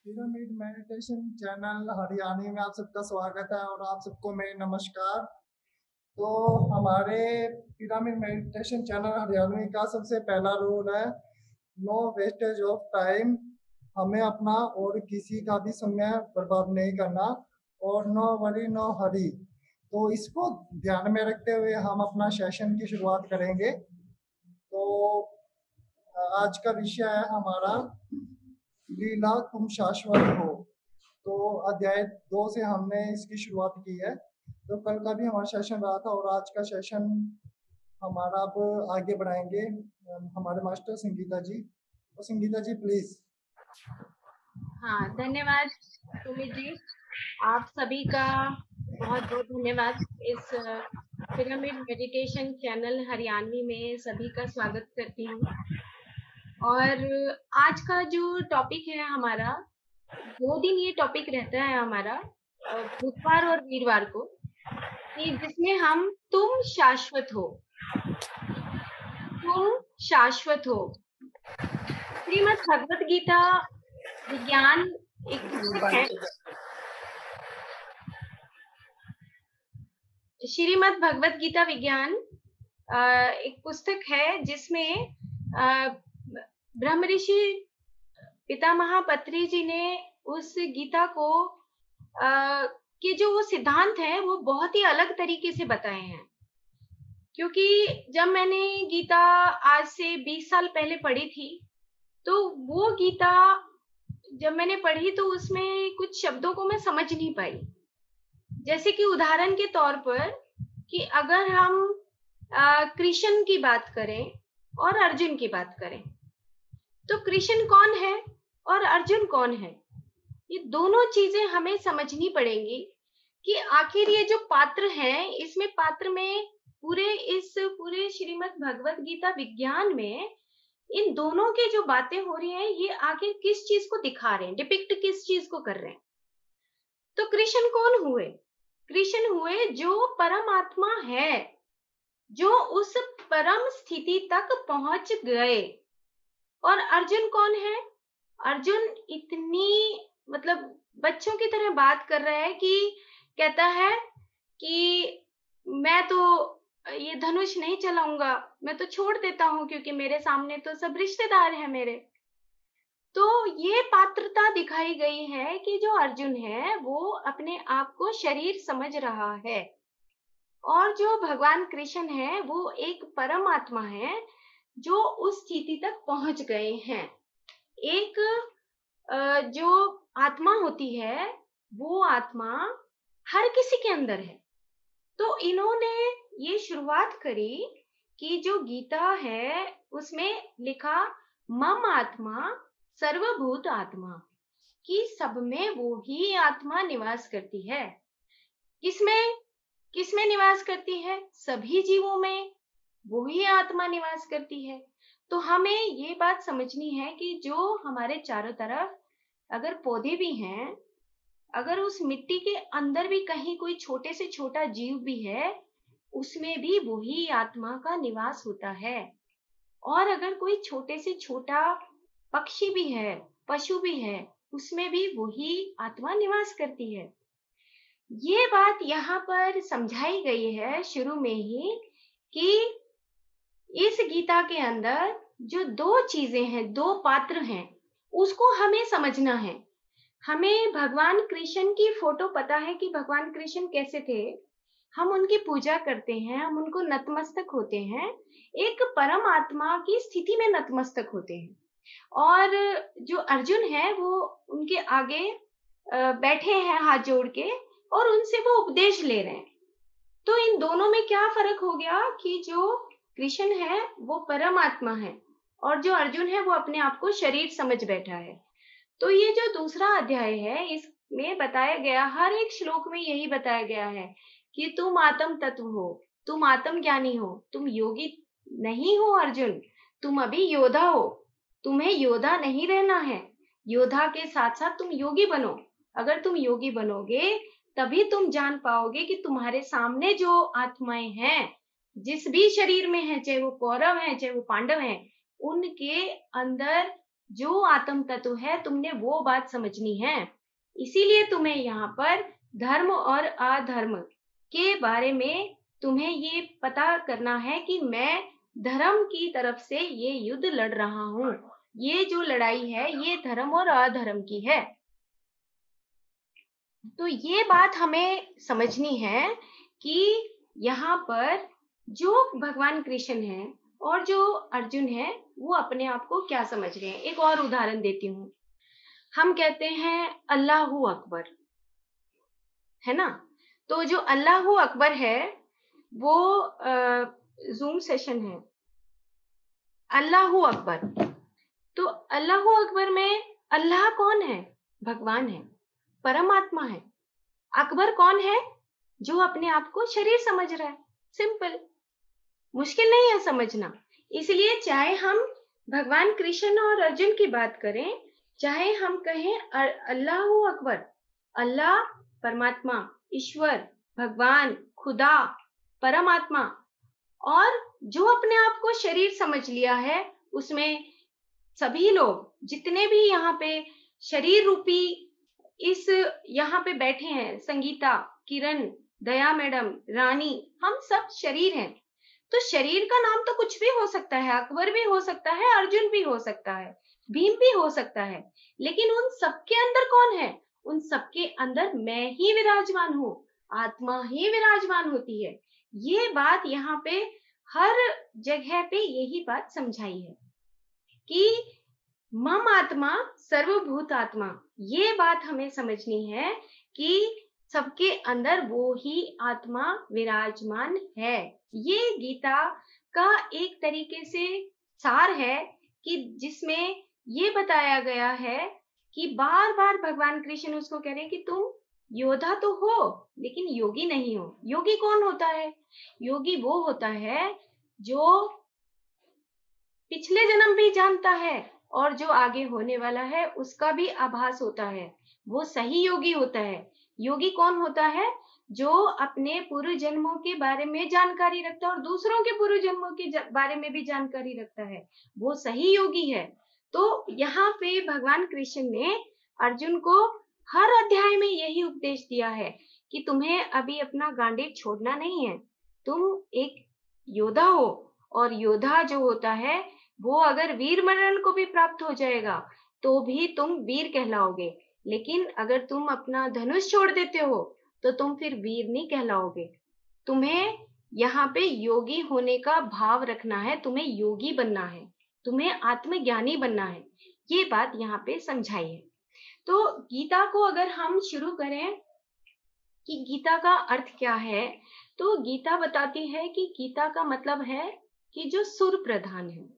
Pyramid meditation channel Haryanvi में आप सबका स्वागत है और आप सबको मेरे नमस्कार। तो हमारे पिरामिड मेडिटेशन चैनल हरियाणवी का सबसे पहला रूल है नो वेस्टेज ऑफ टाइम। हमें अपना और किसी का भी समय बर्बाद नहीं करना और नो वरी नो हरी। तो इसको ध्यान में रखते हुए हम अपना सेशन की शुरुआत करेंगे। तो आज का विषय है हमारा लीला तुम शाश्वत हो। तो अध्याय 2 से हमने इसकी शुरुआत की है। तो कल का भी हमारा सेशन रहा था और आज का सेशन हमारा अब आगे बढ़ाएंगे हमारे मास्टर संगीता जी। तो संगीता जी प्लीज। हाँ, धन्यवाद सुमित जी। आप सभी का बहुत बहुत धन्यवाद। इस पिरामिड मेडिटेशन चैनल हरियाणवी में सभी का स्वागत करती हूँ। और आज का जो टॉपिक है हमारा, 2 दिन ये टॉपिक रहता है हमारा, बुधवार और वीरवार को, कि जिसमें हम तुम शाश्वत हो, तुम शाश्वत हो। श्रीमद् भगवत गीता विज्ञान एक पुस्तक है। श्रीमद् भगवत गीता विज्ञान एक पुस्तक है जिसमें ब्रह्म ऋषि पितामह पत्री जी ने उस गीता को के जो वो सिद्धांत हैं वो बहुत ही अलग तरीके से बताए हैं। क्योंकि जब मैंने गीता आज से 20 साल पहले पढ़ी थी, तो वो गीता जब मैंने पढ़ी तो उसमें कुछ शब्दों को मैं समझ नहीं पाई। जैसे कि उदाहरण के तौर पर कि अगर हम कृष्ण की बात करें और अर्जुन की बात करें, तो कृष्ण कौन है और अर्जुन कौन है, ये दोनों चीजें हमें समझनी पड़ेंगी कि आखिर ये जो पात्र हैं, इसमें पात्र में पूरे श्रीमद् भगवत गीता विज्ञान में इन दोनों की जो बातें हो रही हैं, ये आखिर किस चीज को दिखा रहे हैं, डिपिक्ट किस चीज को कर रहे हैं। तो कृष्ण कौन हुए? कृष्ण हुए जो परमात्मा है, जो उस परम स्थिति तक पहुंच गए। और अर्जुन कौन है? अर्जुन इतनी मतलब बच्चों की तरह बात कर रहा है कि कहता है कि मैं तो ये धनुष नहीं चलाऊंगा, मैं तो छोड़ देता हूँ क्योंकि मेरे सामने तो सब रिश्तेदार हैं मेरे। तो ये पात्रता दिखाई गई है कि जो अर्जुन है वो अपने आप को शरीर समझ रहा है, और जो भगवान कृष्ण है वो एक परमात्मा है जो उस स्थिति तक पहुंच गए हैं। एक जो आत्मा होती है वो आत्मा हर किसी के अंदर है। तो इन्होंने ये शुरुआत करी कि जो गीता है उसमें लिखा मम आत्मा सर्वभूत आत्मा, कि सब में वो ही आत्मा निवास करती है। किसमें किसमें निवास करती है? सभी जीवों में वो ही आत्मा निवास करती है। तो हमें ये बात समझनी है कि जो हमारे चारों तरफ अगर पौधे भी हैं, अगर उस मिट्टी के अंदर भी कहीं कोई छोटे से छोटा जीव भी है, उसमें भी वही आत्मा का निवास होता है। और अगर कोई छोटे से छोटा पक्षी भी है, पशु भी है, उसमें भी वही आत्मा निवास करती है। ये बात यहाँ पर समझाई गई है शुरू में ही कि इस गीता के अंदर जो दो चीजें हैं, दो पात्र हैं, उसको हमें समझना है। हमें भगवान कृष्ण की फोटो पता है कि भगवान कृष्ण कैसे थे, हम उनकी पूजा करते हैं, हम उनको नतमस्तक होते हैं, एक परम आत्मा की स्थिति में नतमस्तक होते हैं। और जो अर्जुन है वो उनके आगे बैठे हैं हाथ जोड़ के, और उनसे वो उपदेश ले रहे हैं। तो इन दोनों में क्या फर्क हो गया कि जो कृष्ण है वो परमात्मा है और जो अर्जुन है वो अपने आप को शरीर समझ बैठा है। तो ये जो दूसरा अध्याय है इसमें बताया गया, हर एक श्लोक में यही बताया गया है कि तुम आत्म तत्व हो, तुम आत्म ज्ञानी हो, तुम योगी नहीं हो अर्जुन, तुम अभी योद्धा हो। तुम्हें योद्धा नहीं रहना है, योद्धा के साथ साथ तुम योगी बनो। अगर तुम योगी बनोगे तभी तुम जान पाओगे कि तुम्हारे सामने जो आत्माएं हैं, जिस भी शरीर में है, चाहे वो कौरव है चाहे वो पांडव है, उनके अंदर जो आत्म तत्व है तुमने वो बात समझनी है। इसीलिए तुम्हें यहाँ पर धर्म और अधर्म के बारे में तुम्हें ये पता करना है कि मैं धर्म की तरफ से ये युद्ध लड़ रहा हूँ। ये जो लड़ाई है ये धर्म और अधर्म की है। तो ये बात हमें समझनी है कि यहाँ पर जो भगवान कृष्ण है और जो अर्जुन है वो अपने आप को क्या समझ रहे हैं। एक और उदाहरण देती हूँ। हम कहते हैं अल्लाहू अकबर, है ना। तो जो अल्लाहू अकबर है वो जूम सेशन है अल्लाहू अकबर। तो अल्लाहू अकबर में अल्लाह कौन है? भगवान है, परमात्मा है। अकबर कौन है? जो अपने आप को शरीर समझ रहा है। सिंपल, मुश्किल नहीं है समझना। इसलिए चाहे हम भगवान कृष्ण और अर्जुन की बात करें, चाहे हम कहें अल्लाहू अकबर, अल्लाह परमात्मा, ईश्वर, भगवान, खुदा, परमात्मा, और जो अपने आप को शरीर समझ लिया है उसमें सभी लोग जितने भी यहाँ पे शरीर रूपी इस यहाँ पे बैठे हैं, संगीता, किरण, दया मैडम, रानी, हम सब शरीर हैं। तो शरीर का नाम तो कुछ भी हो सकता है, अकबर भी हो सकता है, अर्जुन भी हो सकता है, भीम भी हो सकता है, लेकिन उन सबके अंदर कौन है? उन सबके अंदर मैं ही विराजमान हूँ, आत्मा ही विराजमान होती है। ये बात यहाँ पे हर जगह पे यही बात समझाई है कि मम आत्मा सर्वभूत आत्मा। ये बात हमें समझनी है कि सबके अंदर वो ही आत्मा विराजमान है। ये गीता का एक तरीके से सार है कि जिसमें ये बताया गया है कि बार बार भगवान कृष्ण उसको कह रहे हैं कि तुम योद्धा तो हो लेकिन योगी नहीं हो। योगी कौन होता है? योगी वो होता है जो पिछले जन्म भी जानता है और जो आगे होने वाला है उसका भी आभास होता है। वो सही योगी होता है। योगी कौन होता है? जो अपने पूर्व जन्मों के बारे में जानकारी रखता है और दूसरों के पूर्व जन्मों के बारे में भी जानकारी रखता है, वो सही योगी है। तो यहाँ पे भगवान कृष्ण ने अर्जुन को हर अध्याय में यही उपदेश दिया है कि तुम्हें अभी अपना गांडीव छोड़ना नहीं है। तुम एक योद्धा हो और योद्धा जो होता है वो अगर वीर मरण को भी प्राप्त हो जाएगा तो भी तुम वीर कहलाओगे, लेकिन अगर तुम अपना धनुष छोड़ देते हो तो तुम फिर वीर नहीं कहलाओगे। तुम्हें यहाँ पे योगी होने का भाव रखना है, तुम्हें योगी बनना है, तुम्हें आत्मज्ञानी बनना है। ये बात यहाँ पे समझाई है। तो गीता को अगर हम शुरू करें कि गीता का अर्थ क्या है, तो गीता बताती है कि गीता का मतलब है कि जो सुर प्रधान है,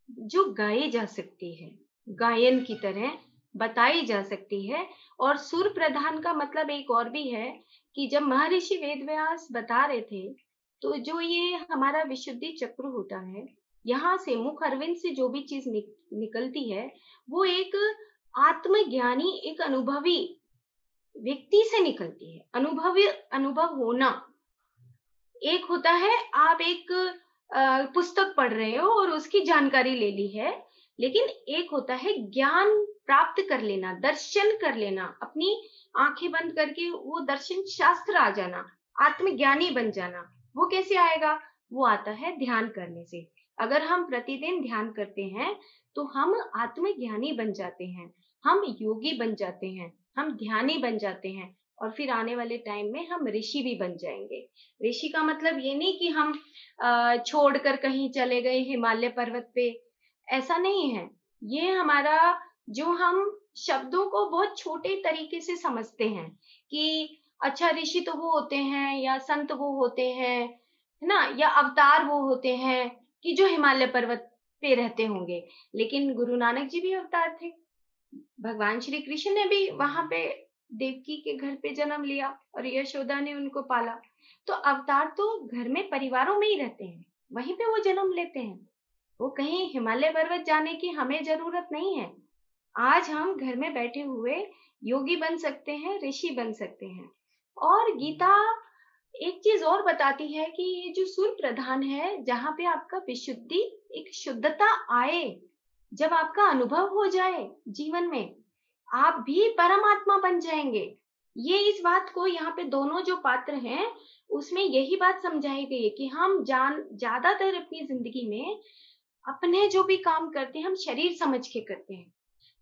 जो गाई जा सकती है, गायन की तरह बताई जा सकती है। और सुर प्रधान का मतलब एक और भी है कि जब महर्षि वेदव्यास बता रहे थे तो जो ये हमारा विशुद्धि चक्र होता है, यहाँ से मुख अरविंद से जो भी चीज निकलती है वो एक आत्मज्ञानी, एक अनुभवी व्यक्ति से निकलती है। अनुभव होना एक होता है, आप एक पुस्तक पढ़ रहे हो और उसकी जानकारी ले ली है, लेकिन एक होता है ज्ञान प्राप्त कर लेना, दर्शन कर लेना, अपनी आंखें बंद करके वो दर्शन शास्त्र आ जाना, आत्मज्ञानी बन जाना। वो कैसे आएगा? वो आता है ध्यान करने से। अगर हम प्रतिदिन ध्यान करते हैं तो हम आत्मज्ञानी बन जाते हैं, हम योगी बन जाते हैं, हम ध्यानी बन जाते हैं और फिर आने वाले टाइम में हम ऋषि भी बन जाएंगे। ऋषि का मतलब ये नहीं कि हम छोड़कर कहीं चले गए हिमालय पर्वत पे, ऐसा नहीं है। ये हमारा जो हम शब्दों को बहुत छोटे तरीके से समझते हैं कि अच्छा ऋषि तो वो होते हैं या संत वो होते हैं, है ना, या अवतार वो होते हैं कि जो हिमालय पर्वत पे रहते होंगे। लेकिन गुरु नानक जी भी अवतार थे, भगवान श्री कृष्ण ने भी वहां पे देवकी के घर पे जन्म लिया और यशोदा ने उनको पाला। तो अवतार तो घर में परिवारों में ही रहते हैं, वहीं पे वो जन्म लेते हैं। वो कहीं हिमालय पर्वत जाने की हमें जरूरत नहीं है। आज हम घर में बैठे हुए योगी बन सकते हैं, ऋषि बन सकते हैं। और गीता एक चीज और बताती है कि ये जो सुर प्रधान है, जहाँ पे आपका विशुद्धि, एक शुद्धता आए, जब आपका अनुभव हो जाए जीवन में, आप भी परमात्मा बन जाएंगे। ये इस बात को यहाँ पे दोनों जो पात्र हैं उसमें यही बात समझाई गई है कि हम ज्यादातर अपनी जिंदगी में अपने जो भी काम करते हैं हम शरीर समझ के करते हैं।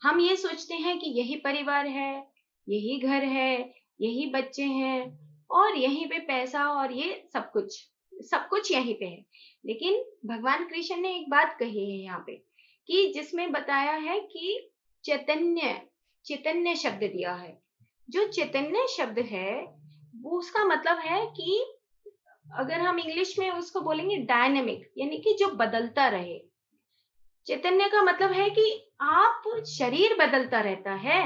हम ये सोचते हैं कि यही परिवार है, यही घर है, यही बच्चे हैं और यहीं पे पैसा और ये सब कुछ यहीं पे है। लेकिन भगवान कृष्ण ने एक बात कही है यहाँ पे कि जिसमें बताया है कि चैतन्य चैतन्य शब्द दिया है। जो चैतन्य शब्द है वो उसका मतलब है कि अगर हम इंग्लिश में उसको बोलेंगे डायनेमिक, यानी कि जो बदलता रहे। चैतन्य का मतलब है कि आप शरीर बदलता रहता है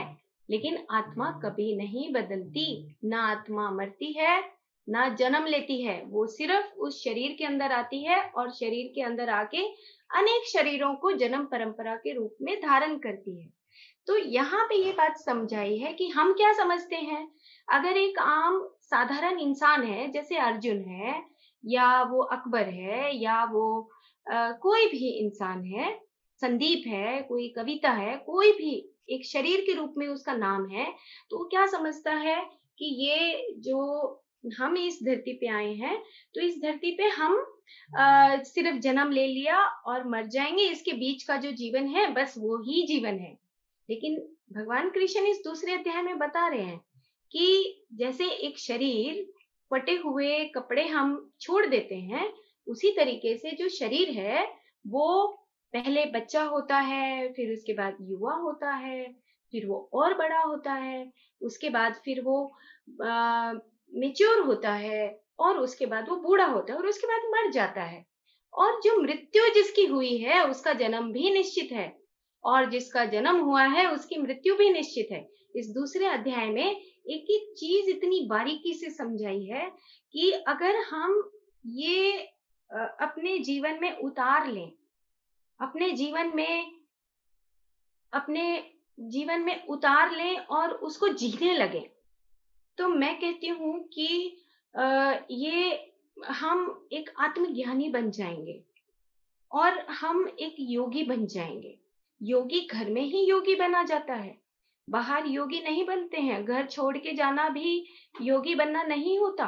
लेकिन आत्मा कभी नहीं बदलती। ना आत्मा मरती है ना जन्म लेती है, वो सिर्फ उस शरीर के अंदर आती है और शरीर के अंदर आके अनेक शरीरों को जन्म परंपरा के रूप में धारण करती है। तो यहाँ पे ये बात समझाई है कि हम क्या समझते हैं। अगर एक आम साधारण इंसान है जैसे अर्जुन है या वो अकबर है या वो कोई भी इंसान है, संदीप है, कोई कविता है, कोई भी एक शरीर के रूप में उसका नाम है, तो वो क्या समझता है कि ये जो हम इस धरती पे आए हैं तो इस धरती पे हम सिर्फ जन्म ले लिया और मर जाएंगे, इसके बीच का जो जीवन है बस वो ही जीवन है। लेकिन भगवान कृष्ण इस दूसरे अध्याय में बता रहे हैं कि जैसे एक शरीर, फटे हुए कपड़े हम छोड़ देते हैं, उसी तरीके से जो शरीर है वो पहले बच्चा होता है, फिर उसके बाद युवा होता है, फिर वो और बड़ा होता है, उसके बाद फिर वो मेच्योर होता है और उसके बाद वो बूढ़ा होता है और उसके बाद मर जाता है। और जो मृत्यु जिसकी हुई है उसका जन्म भी निश्चित है और जिसका जन्म हुआ है उसकी मृत्यु भी निश्चित है। इस दूसरे अध्याय में एक एक चीज इतनी बारीकी से समझाई है कि अगर हम ये अपने जीवन में उतार लें, अपने जीवन में अपने जीवन में उतार लें और उसको जीने लगे, तो मैं कहती हूँ कि ये हम एक आत्मज्ञानी बन जाएंगे और हम एक योगी बन जाएंगे। योगी घर में ही योगी बना जाता है, बाहर योगी नहीं बनते हैं। घर छोड़ के जाना भी योगी बनना नहीं होता।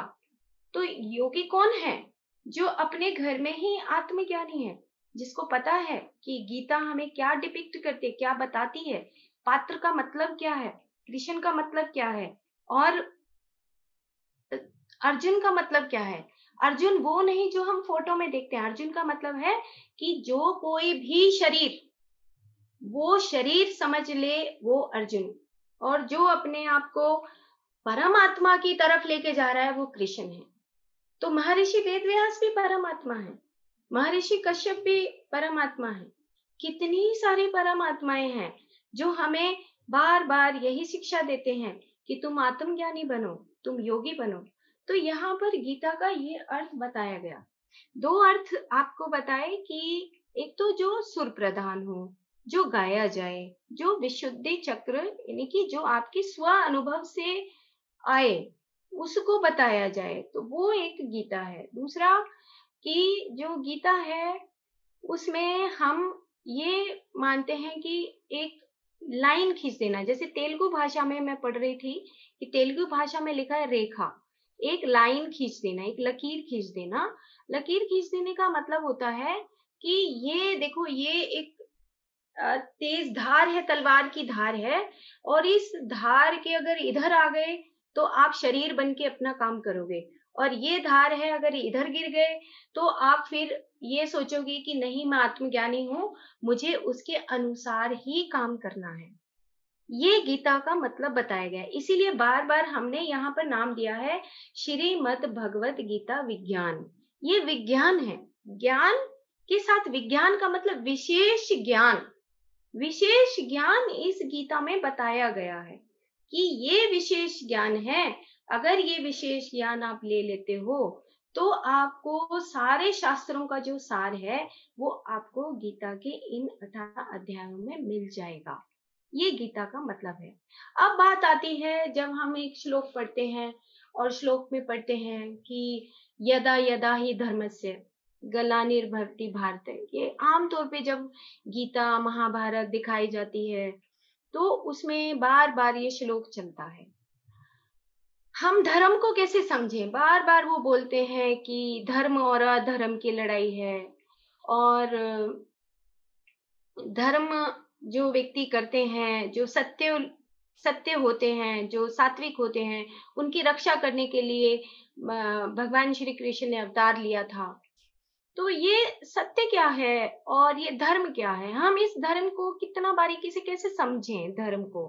तो योगी कौन है? जो अपने घर में ही आत्मज्ञानी है, जिसको पता है कि गीता हमें क्या डिपिक्ट करती है, क्या बताती है, पात्र का मतलब क्या है, कृष्ण का मतलब क्या है और अर्जुन का मतलब क्या है। अर्जुन वो नहीं जो हम फोटो में देखते हैं। अर्जुन का मतलब है कि जो कोई भी शरीर, वो शरीर समझ ले वो अर्जुन, और जो अपने आप को परमात्मा की तरफ लेके जा रहा है वो कृष्ण है। तो महर्षि वेदव्यास भी परमात्मा है, महर्षि कश्यप भी परमात्मा है। कितनी सारी परमात्माएं हैं जो हमें बार बार यही शिक्षा देते हैं कि तुम आत्मज्ञानी बनो, तुम योगी बनो। तो यहाँ पर गीता का ये अर्थ बताया गया। दो अर्थ आपको बताए कि एक तो जो सुर प्रधान हो, जो गाया जाए, जो विशुद्धि चक्र यानी कि जो आपकी स्व अनुभव से आए उसको बताया जाए, तो वो एक गीता है। दूसरा कि जो गीता है उसमें हम ये मानते हैं कि एक लाइन खींच देना, जैसे तेलुगु भाषा में मैं पढ़ रही थी कि तेलुगु भाषा में लिखा है रेखा, एक लाइन खींच देना, एक लकीर खींच देना। लकीर खींच देने का मतलब होता है कि ये देखो, ये एक तेज धार है, तलवार की धार है और इस धार के अगर इधर आ गए तो आप शरीर बन के अपना काम करोगे, और ये धार है अगर इधर गिर गए तो आप फिर ये सोचोगे कि नहीं मैं आत्मज्ञानी हूँ, मुझे उसके अनुसार ही काम करना है। ये गीता का मतलब बताया गया है। इसीलिए बार बार हमने यहाँ पर नाम दिया है श्रीमद् भगवत गीता विज्ञान। ये विज्ञान है, ज्ञान के साथ विज्ञान का मतलब विशेष ज्ञान। विशेष ज्ञान इस गीता में बताया गया है कि ये विशेष ज्ञान है। अगर ये विशेष ज्ञान आप ले लेते हो तो आपको सारे शास्त्रों का जो सार है वो आपको गीता के इन 18 अध्यायों में मिल जाएगा। ये गीता का मतलब है। अब बात आती है जब हम एक श्लोक पढ़ते हैं और श्लोक में पढ़ते हैं कि यदा यदा ही धर्मस्य, गलानिर्भरति भारत, ये आमतौर पे जब गीता महाभारत दिखाई जाती है तो उसमें बार बार ये श्लोक चलता है। हम धर्म को कैसे समझें? बार बार वो बोलते हैं कि धर्म और अधर्म की लड़ाई है, और धर्म जो व्यक्ति करते हैं, जो सत्य सत्य होते हैं, जो सात्विक होते हैं, उनकी रक्षा करने के लिए भगवान श्री कृष्ण ने अवतार लिया था। तो ये सत्य क्या है और ये धर्म क्या है? हम इस धर्म को कितना बारीकी से कैसे समझें धर्म को?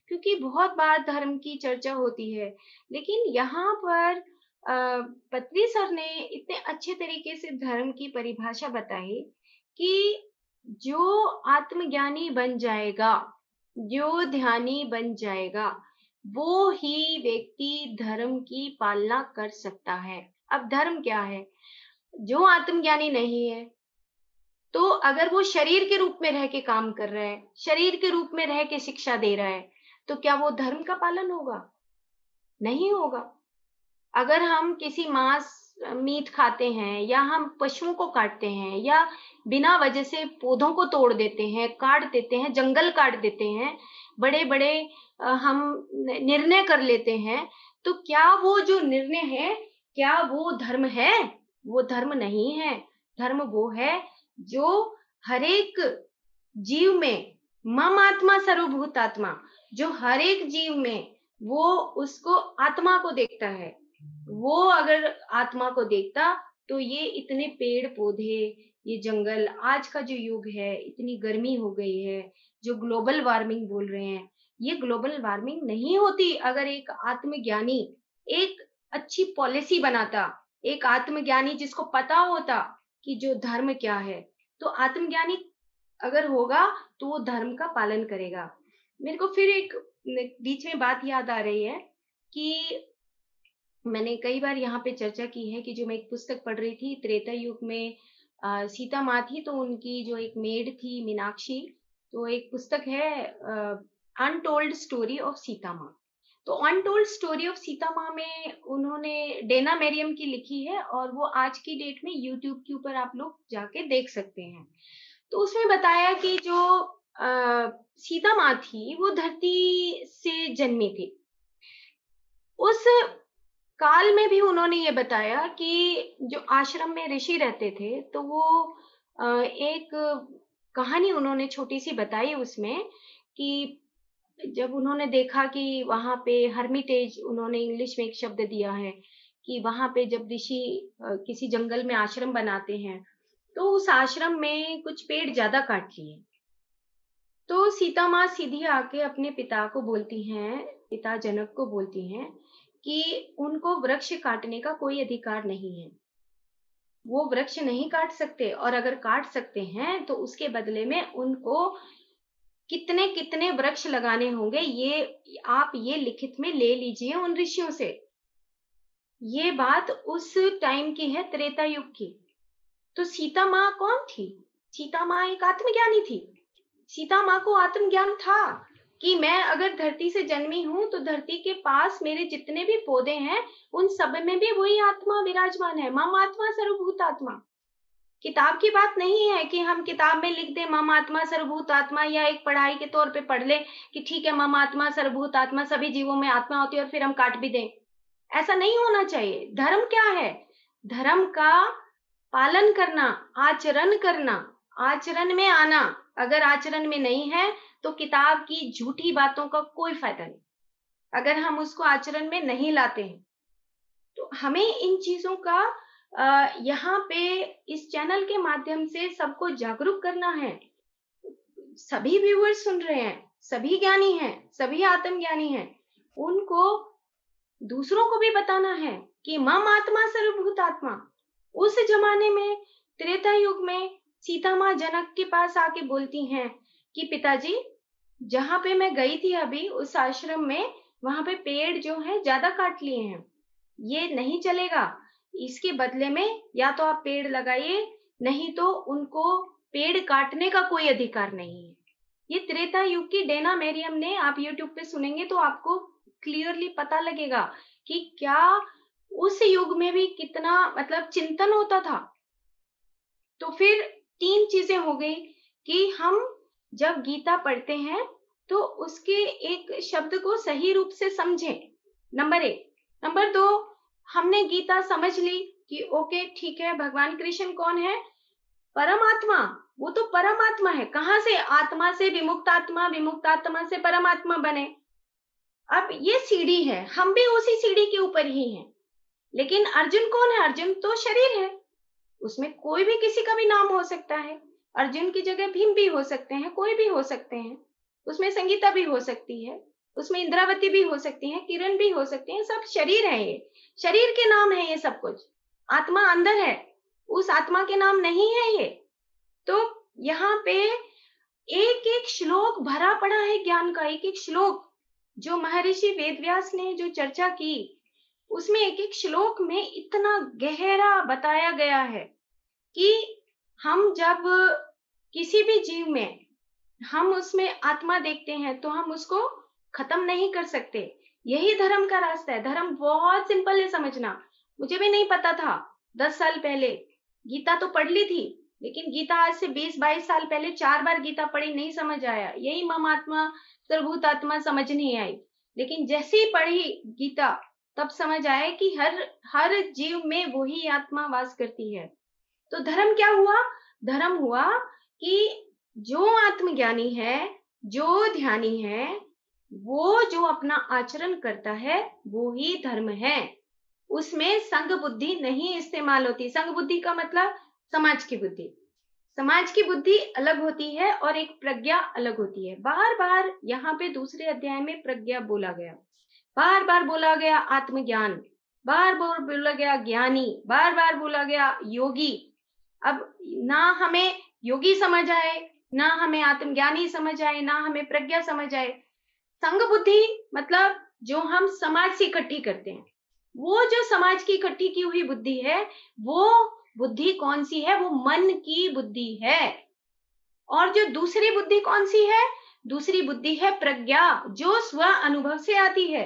क्योंकि बहुत बार धर्म की चर्चा होती है, लेकिन यहाँ पर पत्री सर ने इतने अच्छे तरीके से धर्म की परिभाषा बताई कि जो आत्मज्ञानी बन जाएगा, जो ध्यानी बन जाएगा, वो ही व्यक्ति धर्म की पालना कर सकता है। अब धर्म क्या है? जो आत्मज्ञानी नहीं है, तो अगर वो शरीर के रूप में रह के काम कर रहा है, शरीर के रूप में रह के शिक्षा दे रहा है, तो क्या वो धर्म का पालन होगा? नहीं होगा। अगर हम किसी मांस मीट खाते हैं, या हम पशुओं को काटते हैं, या बिना वजह से पौधों को तोड़ देते हैं, काट देते हैं, जंगल काट देते हैं, बड़े बड़े हम निर्णय कर लेते हैं, तो क्या वो जो निर्णय है, क्या वो धर्म है? वो धर्म नहीं है। धर्म वो है जो हर एक जीव में, मम आत्मा सर्वभूतात्मा, जो हर एक जीव में वो उसको आत्मा को देखता है। वो अगर आत्मा को देखता तो ये इतने पेड़ पौधे, ये जंगल, आज का जो युग है, इतनी गर्मी हो गई है, जो ग्लोबल वार्मिंग बोल रहे हैं, ये ग्लोबल वार्मिंग नहीं होती अगर एक आत्मज्ञानी एक अच्छी पॉलिसी बनाता, एक आत्मज्ञानी जिसको पता होता कि जो धर्म क्या है। तो आत्मज्ञानी अगर होगा तो वो धर्म का पालन करेगा। मेरे को फिर एक बीच में बात याद आ रही है कि मैंने कई बार यहाँ पे चर्चा की है कि जो मैं एक पुस्तक पढ़ रही थी, त्रेता युग में सीता माँ थी, तो उनकी जो एक मेड थी मीनाक्षी, तो एक पुस्तक है अनटोल्ड स्टोरी ऑफ सीता माँ। तो अनटोल्ड स्टोरी ऑफ सीता माँ में उन्होंने डेना मेरियम की लिखी है, और वो आज की डेट में यूट्यूब के ऊपर आप लोग जाके देख सकते हैं। तो उसमें बताया कि जो सीता माँ थी वो धरती से जन्मी थी। उस काल में भी उन्होंने ये बताया कि जो आश्रम में ऋषि रहते थे, तो वो एक कहानी उन्होंने छोटी सी बताई उसमें, कि जब उन्होंने देखा कि वहां पे हर्मिटेज, उन्होंने इंग्लिश में एक शब्द दिया है कि वहां पे जब ऋषि किसी जंगल में आश्रम बनाते हैं, तो उस आश्रम में कुछ पेड़ ज्यादा काट लिए। तो सीता माँ सीधी आके अपने पिता को बोलती हैं, पिता जनक को बोलती हैं कि उनको वृक्ष काटने का कोई अधिकार नहीं है, वो वृक्ष नहीं काट सकते, और अगर काट सकते हैं तो उसके बदले में उनको कितने कितने वृक्ष लगाने होंगे, ये आप ये लिखित में ले लीजिए उन ऋषियों से। ये बात उस टाइम की है, त्रेता युग की। तो सीता माँ कौन थी? सीता माँ एक आत्मज्ञानी थी। सीता माँ को आत्मज्ञान था कि मैं अगर धरती से जन्मी हूं, तो धरती के पास मेरे जितने भी पौधे हैं, उन सब में भी वही आत्मा विराजमान है। मम आत्मा सर्वभूत आत्मा। किताब की बात नहीं है कि हम किताब में लिख दें मम आत्मा सर्वभूत आत्मा, या एक पढ़ाई के तौर पे पढ़ ले कि ठीक है मम आत्मा सर्वभूत आत्मा, सभी जीवों में आत्मा होती है, और फिर हम काट भी दें। ऐसा नहीं होना चाहिए। धर्म क्या है? धर्म का पालन करना, आचरण करना, आचरण में आना। अगर आचरण में नहीं है तो किताब की झूठी बातों का कोई फायदा नहीं, अगर हम उसको आचरण में नहीं लाते हैं। तो हमें इन चीजों का यहाँ पे इस चैनल के माध्यम से सबको जागरूक करना है। सभी व्यूअर्स सुन रहे हैं, सभी ज्ञानी हैं, सभी आत्मज्ञानी हैं, उनको दूसरों को भी बताना है कि मम आत्मा सर्वभूत आत्मा। उस जमाने में, त्रेता युग में, सीता माँ जनक के पास आके बोलती हैं कि पिताजी, जहां पे मैं गई थी अभी उस आश्रम में, वहां पे पेड़ जो है ज्यादा काट लिए हैं, ये नहीं चलेगा। इसके बदले में या तो आप पेड़ लगाइए, नहीं तो उनको पेड़ काटने का कोई अधिकार नहीं है। ये त्रेता युग की डेना मेरियम ने, आप यूट्यूब पे सुनेंगे तो आपको क्लियरली पता लगेगा कि क्या उस युग में भी कितना मतलब चिंतन होता था। तो फिर 3 चीजें हो गई कि हम जब गीता पढ़ते हैं तो उसके एक शब्द को सही रूप से समझें, नंबर 1। नंबर 2, हमने गीता समझ ली कि ओके ठीक है, भगवान कृष्ण कौन है? परमात्मा। वो तो परमात्मा है। कहाँ से? आत्मा से विमुक्त आत्मा, विमुक्त आत्मा से परमात्मा बने। अब ये सीढ़ी है, हम भी उसी सीढ़ी के ऊपर ही हैं। लेकिन अर्जुन कौन है? अर्जुन तो शरीर है, उसमें कोई भी किसी का भी नाम हो सकता है। अर्जुन की जगह भीम भी हो सकते हैं, कोई भी हो सकते हैं। उसमें संगीता भी हो सकती है, उसमें इंद्रावती भी हो सकती है, किरण भी हो सकती है। सब शरीर है, ये शरीर के नाम है ये सब कुछ। आत्मा अंदर है, उस आत्मा के नाम नहीं है ये। तो यहाँ पे एक एक श्लोक भरा पड़ा है ज्ञान का, एक एक श्लोक जो महर्षि वेदव्यास ने जो चर्चा की, उसमें एक एक श्लोक में इतना गहरा बताया गया है कि हम जब किसी भी जीव में हम उसमें आत्मा देखते हैं तो हम उसको खत्म नहीं कर सकते। यही धर्म का रास्ता है। धर्म बहुत सिंपल है समझना। मुझे भी नहीं पता था 10 साल पहले। गीता तो पढ़ ली थी, लेकिन गीता आज से 20-22 साल पहले 4 बार गीता पढ़ी, नहीं समझ आया। यही मम आत्मा सर्वभूत आत्मा समझ नहीं आई। लेकिन जैसे ही पढ़ी गीता तब समझ आया कि हर जीव में वही आत्मा वास करती है। तो धर्म क्या हुआ? धर्म हुआ कि जो आत्मज्ञानी है, जो ध्यानी है, वो जो अपना आचरण करता है वो ही धर्म है। उसमें संग बुद्धि नहीं इस्तेमाल होती। संग बुद्धि का मतलब समाज की बुद्धि। समाज की बुद्धि अलग होती है और एक प्रज्ञा अलग होती है। बार बार यहाँ पे दूसरे अध्याय में प्रज्ञा बोला गया, बार बार बोला गया आत्मज्ञान, बार बार बोला गया ज्ञानी, बार बार बोला गया योगी। अब ना हमें योगी समझ आए, ना हमें आत्मज्ञानी समझ आए, ना हमें प्रज्ञा समझ आए। संघ बुद्धि मतलब जो हम समाज से इकट्ठी करते हैं, वो जो समाज की इकट्ठी की हुई बुद्धि है, वो बुद्धि कौन सी है? वो मन की बुद्धि है। और जो दूसरी बुद्धि कौन सी है? दूसरी बुद्धि है प्रज्ञा, जो स्व अनुभव से आती है।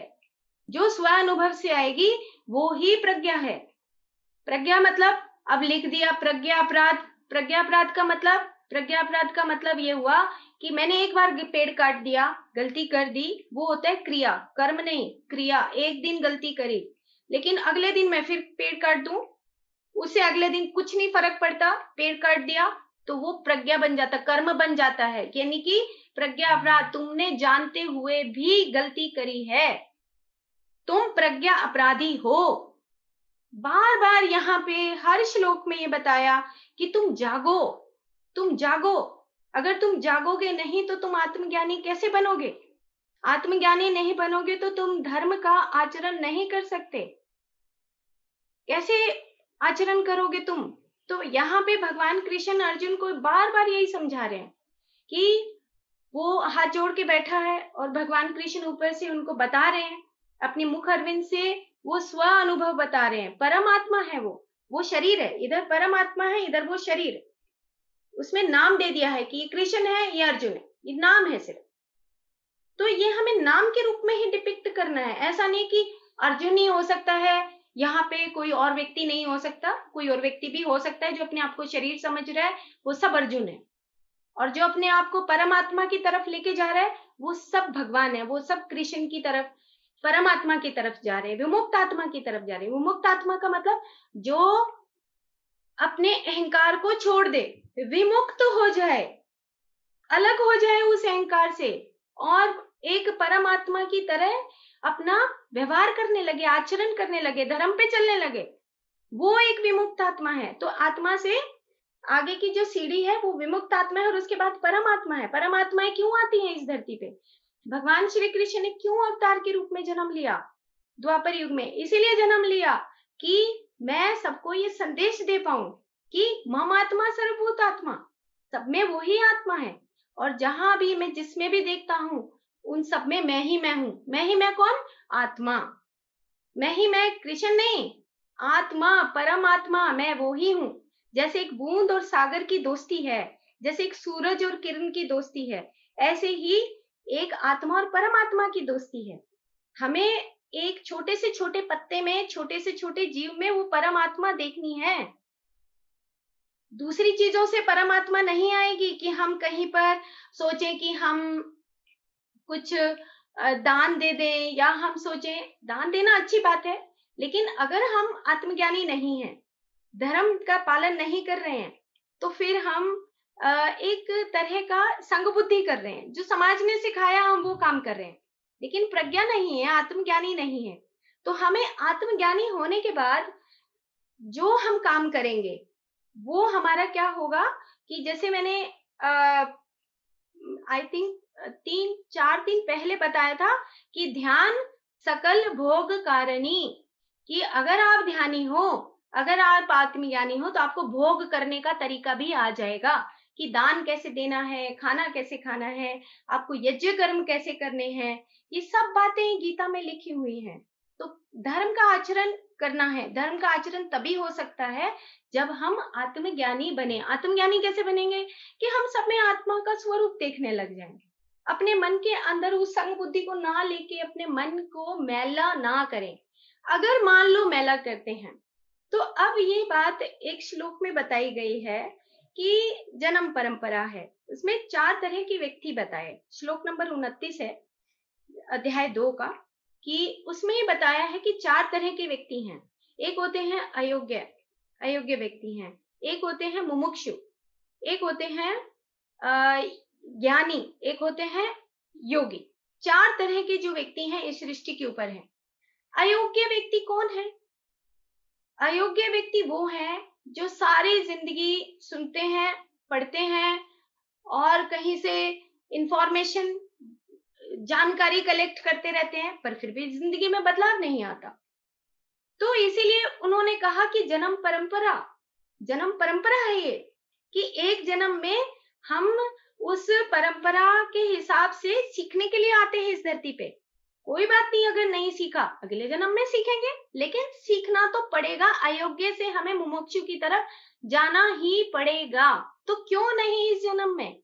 जो स्व अनुभव से आएगी वो ही प्रज्ञा है। प्रज्ञा मतलब अब लिख दिया प्रज्ञा अपराध। प्रज्ञा अपराध का मतलब, प्रज्ञा अपराध का मतलब ये हुआ कि मैंने एक बार पेड़ काट दिया, गलती कर दी, वो होता है क्रिया, कर्म नहीं क्रिया। एक दिन गलती करी, लेकिन अगले दिन मैं फिर पेड़ काट दूं, उससे अगले दिन कुछ नहीं फर्क पड़ता, पेड़ काट दिया, तो वो प्रज्ञा बन जाता, कर्म बन जाता है। यानी कि प्रज्ञा अपराध, तुमने जानते हुए भी गलती करी है, तुम प्रज्ञा अपराधी हो। बार बार यहाँ पे हर श्लोक में ये बताया कि तुम जागो, तुम जागो। अगर तुम जागोगे नहीं तो तुम आत्मज्ञानी कैसे बनोगे? आत्मज्ञानी नहीं बनोगे तो तुम धर्म का आचरण नहीं कर सकते। कैसे आचरण करोगे तुम? तो यहाँ पे भगवान कृष्ण अर्जुन को बार बार यही समझा रहे हैं कि वो हाथ जोड़ के बैठा है और भगवान कृष्ण ऊपर से उनको बता रहे हैं, अपनी मुख अरविंद से वो स्व अनुभव बता रहे हैं। परमात्मा है वो शरीर है, इधर परमात्मा है, इधर वो शरीर। उसमें नाम दे दिया है कि ये कृष्ण है, ये अर्जुन है, ये नाम है सिर्फ। तो ये हमें नाम के रूप में ही डिपिक्ट करना है। ऐसा नहीं कि अर्जुन ही हो सकता है, यहाँ पे कोई और व्यक्ति नहीं हो सकता। कोई और व्यक्ति भी हो सकता है जो अपने आप को शरीर समझ रहा है, वो सब अर्जुन है। और जो अपने आप को परमात्मा की तरफ लेके जा रहा है, वो सब भगवान है, वो सब कृष्ण की तरफ, परमात्मा की तरफ जा रहे हैं, विमुक्त आत्मा की तरफ जा रहे हैं। विमुक्त आत्मा का मतलब जो अपने अहंकार को छोड़ दे, विमुक्त हो जाए, अलग हो जाए उस अहंकार से और एक परमात्मा की तरह अपना व्यवहार करने लगे, आचरण करने लगे, धर्म पे चलने लगे, वो एक विमुक्त आत्मा है। तो आत्मा से आगे की जो सीढ़ी है वो विमुक्त आत्मा है और उसके बाद परमात्मा है। परमात्माएं क्यों आती हैं इस धरती पे? भगवान श्री कृष्ण ने क्यों अवतार के रूप में जन्म लिया द्वापर युग में? इसीलिए जन्म लिया कि मैं सबको ये संदेश दे पाऊं कि मम आत्मा सर्वभूत आत्मा, सब में वही आत्मा है। और जहां भी मैं जिसमें भी देखता हूं उन सब में मैं ही मैं हूं। मैं ही मैं कौन? आत्मा। मैं ही मैं कृष्ण नहीं, आत्मा, परमात्मा, मैं वो ही हूं। जैसे एक बूंद और सागर की दोस्ती है, जैसे एक सूरज और किरण की दोस्ती है, ऐसे ही एक आत्मा और परमात्मा की दोस्ती है। हमें एक छोटे से छोटे पत्ते में, छोटे से छोटे जीव में वो परमात्मा देखनी है। दूसरी चीजों से परमात्मा नहीं आएगी कि हम कहीं पर सोचें कि हम कुछ दान दे दें, या हम सोचें दान देना अच्छी बात है, लेकिन अगर हम आत्मज्ञानी नहीं हैं, धर्म का पालन नहीं कर रहे हैं, तो फिर हम एक तरह का संग बुद्धि कर रहे हैं। जो समाज ने सिखाया हम वो काम कर रहे हैं, लेकिन प्रज्ञा नहीं है, आत्मज्ञानी नहीं है। तो हमें आत्मज्ञानी होने के बाद जो हम काम करेंगे वो हमारा क्या होगा, कि जैसे मैंने आई थिंक 3-4 दिन पहले बताया था कि ध्यान सकल भोग कारणी, कि अगर आप ध्यानी हो, अगर आप आत्मज्ञानी हो, तो आपको भोग करने का तरीका भी आ जाएगा कि दान कैसे देना है, खाना कैसे खाना है, आपको यज्ञ कर्म कैसे करने हैं। ये सब बातें गीता में लिखी हुई हैं। तो धर्म का आचरण करना है। धर्म का आचरण तभी हो सकता है जब हम आत्मज्ञानी बने। आत्मज्ञानी कैसे बनेंगे? कि हम सब में आत्मा का स्वरूप देखने लग जाएंगे, अपने मन के अंदर उस संग बुद्धि को ना लेके अपने मन को मैला ना करें। अगर मान लो मैला करते हैं, तो अब ये बात एक श्लोक में बताई गई है कि जन्म परंपरा है, उसमें 4 तरह के व्यक्ति बताए। श्लोक नंबर 29 है अध्याय 2 का, कि उसमें ही बताया है कि 4 तरह के व्यक्ति हैं। एक होते हैं अयोग्य, अयोग्य व्यक्ति हैं। एक होते हैं मुमुक्षु, एक होते हैं ज्ञानी, एक होते हैं योगी। 4 तरह के जो व्यक्ति हैं इस सृष्टि के ऊपर हैं। अयोग्य व्यक्ति कौन है? अयोग्य व्यक्ति वो है जो सारी जिंदगी सुनते हैं, पढ़ते हैं और कहीं से इंफॉर्मेशन, जानकारी कलेक्ट करते रहते हैं, पर फिर भी जिंदगी में बदलाव नहीं आता। तो इसीलिए उन्होंने कहा कि जन्म परंपरा, जन्म परंपरा है ये, कि एक जन्म में हम उस परंपरा के हिसाब से सीखने के लिए आते हैं इस धरती पे। कोई बात नहीं, अगर नहीं सीखा अगले जन्म में सीखेंगे, लेकिन सीखना तो पड़ेगा। अयोग्य से हमें मुमुक्षु की तरफ जाना ही पड़ेगा। तो क्यों नहीं इस जन्म में?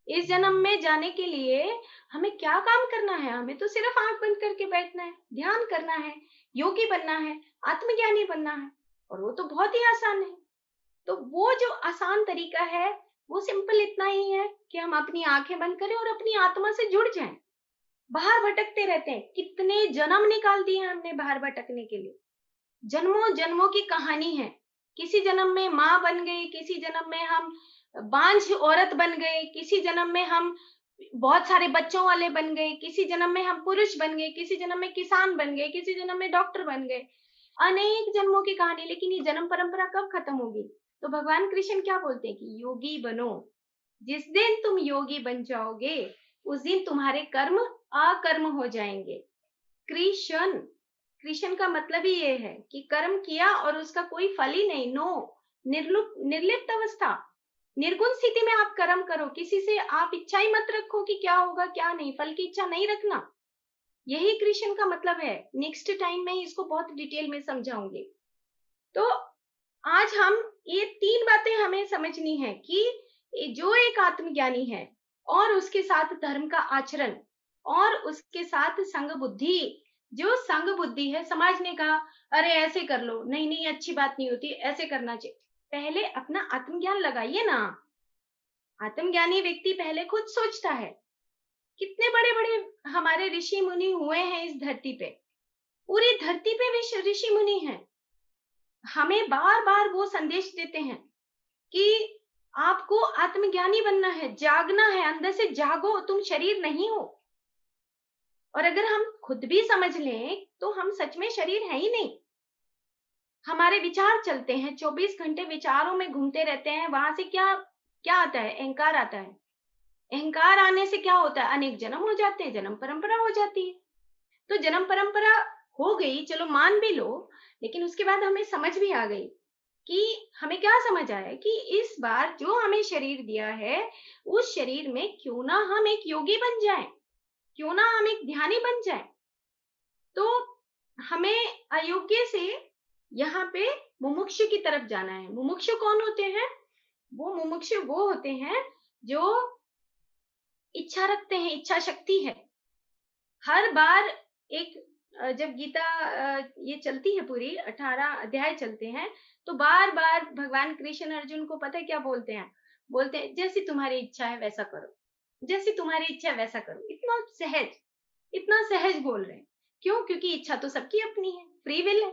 इस जन्म में जाने के लिए हमें क्या काम करना है? हमें तो सिर्फ आंख बंद करके बैठना है, ध्यान करना है, योगी बनना है, आत्मज्ञानी बनना है, और वो तो बहुत ही आसान है। तो वो जो आसान तरीका है वो सिंपल इतना ही है कि हम अपनी आंखें बंद करें और अपनी आत्मा से जुड़ जाएं। बाहर भटकते रहते हैं, कितने जन्म निकाल दिए हमने बाहर भटकने के लिए। जन्मों जन्मों की कहानी है। किसी जन्म में माँ बन गई, किसी जन्म में हम बांझ औरत बन गए, किसी जन्म में हम बहुत सारे बच्चों वाले बन गए, किसी जन्म में हम पुरुष बन गए, किसी जन्म में किसान बन गए, किसी जन्म में डॉक्टर बन गए। अनेक जन्मों की कहानी। लेकिन ये जन्म परंपरा कब खत्म होगी? तो भगवान कृष्ण क्या बोलते हैं कि योगी बनो। जिस दिन तुम योगी बन जाओगे उस दिन तुम्हारे कर्म अकर्म हो जाएंगे। कृष्ण, कृष्ण का मतलब ही ये है कि कर्म किया और उसका कोई फल ही नहीं, नो, निर्लिप्त अवस्था, निर्गुण स्थिति में आप कर्म करो। किसी से आप इच्छा ही मत रखो कि क्या होगा क्या नहीं, फल की इच्छा नहीं रखना। यही कृष्ण का मतलब है। नेक्स्ट टाइम मैं इसको बहुत डिटेल में समझाऊंगी। तो आज हम ये 3 बातें हमें समझनी है कि जो एक आत्मज्ञानी है और उसके साथ धर्म का आचरण और उसके साथ संग बुद्धि। जो संग बुद्धि है, समाज ने कहा अरे ऐसे कर लो, नहीं नहीं अच्छी बात नहीं होती, ऐसे करना चाहिए। पहले अपना आत्मज्ञान लगाइए ना। आत्मज्ञानी व्यक्ति पहले खुद सोचता है। कितने बड़े बड़े हमारे ऋषि मुनि हुए हैं इस धरती पे, पूरी धरती पे भी ऋषि मुनि हैं। हमें बार बार वो संदेश देते हैं कि आपको आत्मज्ञानी बनना है, जागना है, अंदर से जागो, तुम शरीर नहीं हो। और अगर हम खुद भी समझ लें तो हम सच में शरीर है ही नहीं। हमारे विचार चलते हैं, 24 घंटे विचारों में घूमते रहते हैं। वहां से क्या क्या आता है? अहंकार आता है। अहंकार आने से क्या होता है? अनेक जन्म हो जाते हैं, जन्म परंपरा हो जाती है। तो जन्म परंपरा हो गई, चलो मान भी लो, लेकिन उसके बाद हमें समझ भी आ गई कि हमें क्या समझ आया कि इस बार जो हमें शरीर दिया है उस शरीर में क्यों ना हम एक योगी बन जाएं, क्यों ना हम एक ध्यानी बन जाएं। तो हमें अयोग्य से यहाँ पे मुमुक्षु की तरफ जाना है। मुमुक्षु कौन होते हैं? वो मुमुक्षु वो होते हैं जो इच्छा रखते हैं, इच्छा शक्ति है। हर बार एक जब गीता ये चलती है पूरी 18 अध्याय चलते हैं, तो बार बार भगवान कृष्ण अर्जुन को पता है क्या बोलते हैं? बोलते हैं जैसी तुम्हारी इच्छा है वैसा करो, जैसी तुम्हारी इच्छा है वैसा करो। इतना सहज बोल रहे हैं। क्यों? क्योंकि इच्छा तो सबकी अपनी है, फ्री विल है।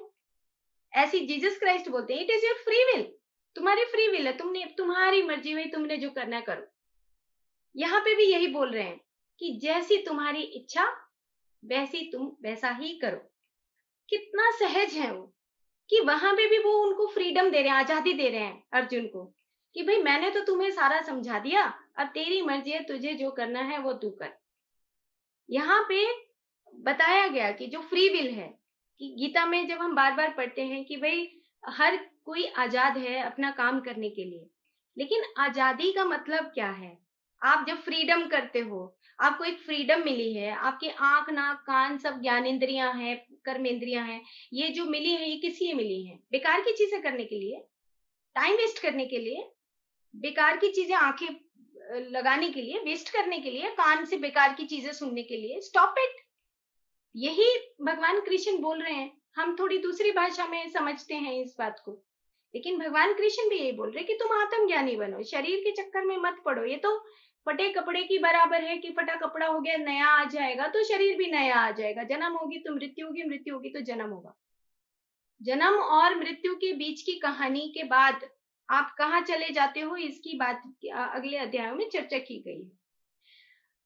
ऐसी जीसस क्राइस्ट बोलते हैं, it is your free will. तुम्हारी फ्री विल है, तुमने तुम्हारी मर्जी हुई, तुमने जो करना है करो। यहाँ पे भी यही बोल रहे हैं कि जैसी तुम्हारी इच्छा वैसी तुम वैसा ही करो। कितना सहज है वो, कि वहां पे भी वो उनको फ्रीडम दे रहे हैं, आजादी दे रहे हैं अर्जुन को, कि भाई मैंने तो तुम्हें सारा समझा दिया, अब तेरी मर्जी है, तुझे जो करना है वो तू कर। यहाँ पे बताया गया कि जो फ्री विल है, कि गीता में जब हम बार बार पढ़ते हैं कि भाई हर कोई आजाद है अपना काम करने के लिए, लेकिन आजादी का मतलब क्या है? आप जब फ्रीडम करते हो, आपको एक फ्रीडम मिली है, आपके आंख नाक कान सब ज्ञानेंद्रियां हैं, कर्मेंद्रियां हैं, ये जो मिली है ये किस लिए मिली है? बेकार की चीजें करने के लिए, टाइम वेस्ट करने के लिए, बेकार की चीजें आंखें लगाने के लिए, वेस्ट करने के लिए, कान से बेकार की चीजें सुनने के लिए। Stop it. यही भगवान कृष्ण बोल रहे हैं। हम थोड़ी दूसरी भाषा में समझते हैं इस बात को, लेकिन भगवान कृष्ण भी यही बोल रहे हैं कि तुम आत्मज्ञानी बनो, शरीर के चक्कर में मत पड़ो। ये तो फटे कपड़े की बराबर है कि फटा कपड़ा हो गया, नया आ जाएगा तो शरीर भी नया आ जाएगा। जन्म होगी तो मृत्यु होगी, मृत्यु होगी तो जन्म होगा। जन्म और मृत्यु के बीच की कहानी के बाद आप कहाँ चले जाते हो, इसकी बात अगले अध्यायों में चर्चा की गई है।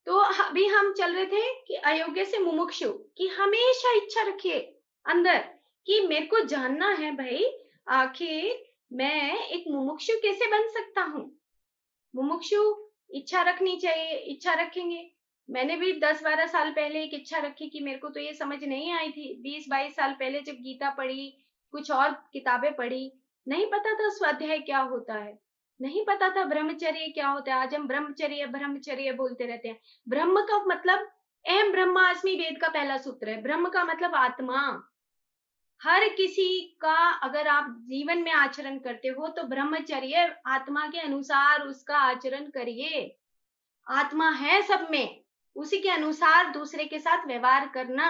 तो अभी हम चल रहे थे कि अयोग्य से मुमुक्षु, कि हमेशा इच्छा रखिए अंदर कि मेरे को जानना है भाई, आखिर मैं एक मुमुक्षु कैसे बन सकता हूँ। मुमुक्षु इच्छा रखनी चाहिए, इच्छा रखेंगे। मैंने भी 10-12 साल पहले एक इच्छा रखी कि मेरे को तो ये समझ नहीं आई थी। 20-22 साल पहले जब गीता पढ़ी, कुछ और किताबें पढ़ी, नहीं पता था स्वाध्याय क्या होता है, नहीं पता था ब्रह्मचर्य क्या होता है। आज हम ब्रह्मचर्य ब्रह्मचर्य बोलते रहते हैं। ब्रह्म का मतलब अहम ब्रह्मास्मि वेद का पहला सूत्र है। ब्रह्म का मतलब आत्मा। हर किसी का अगर आप जीवन में आचरण करते हो तो ब्रह्मचर्य आत्मा के अनुसार उसका आचरण करिए। आत्मा है सब में, उसी के अनुसार दूसरे के साथ व्यवहार करना,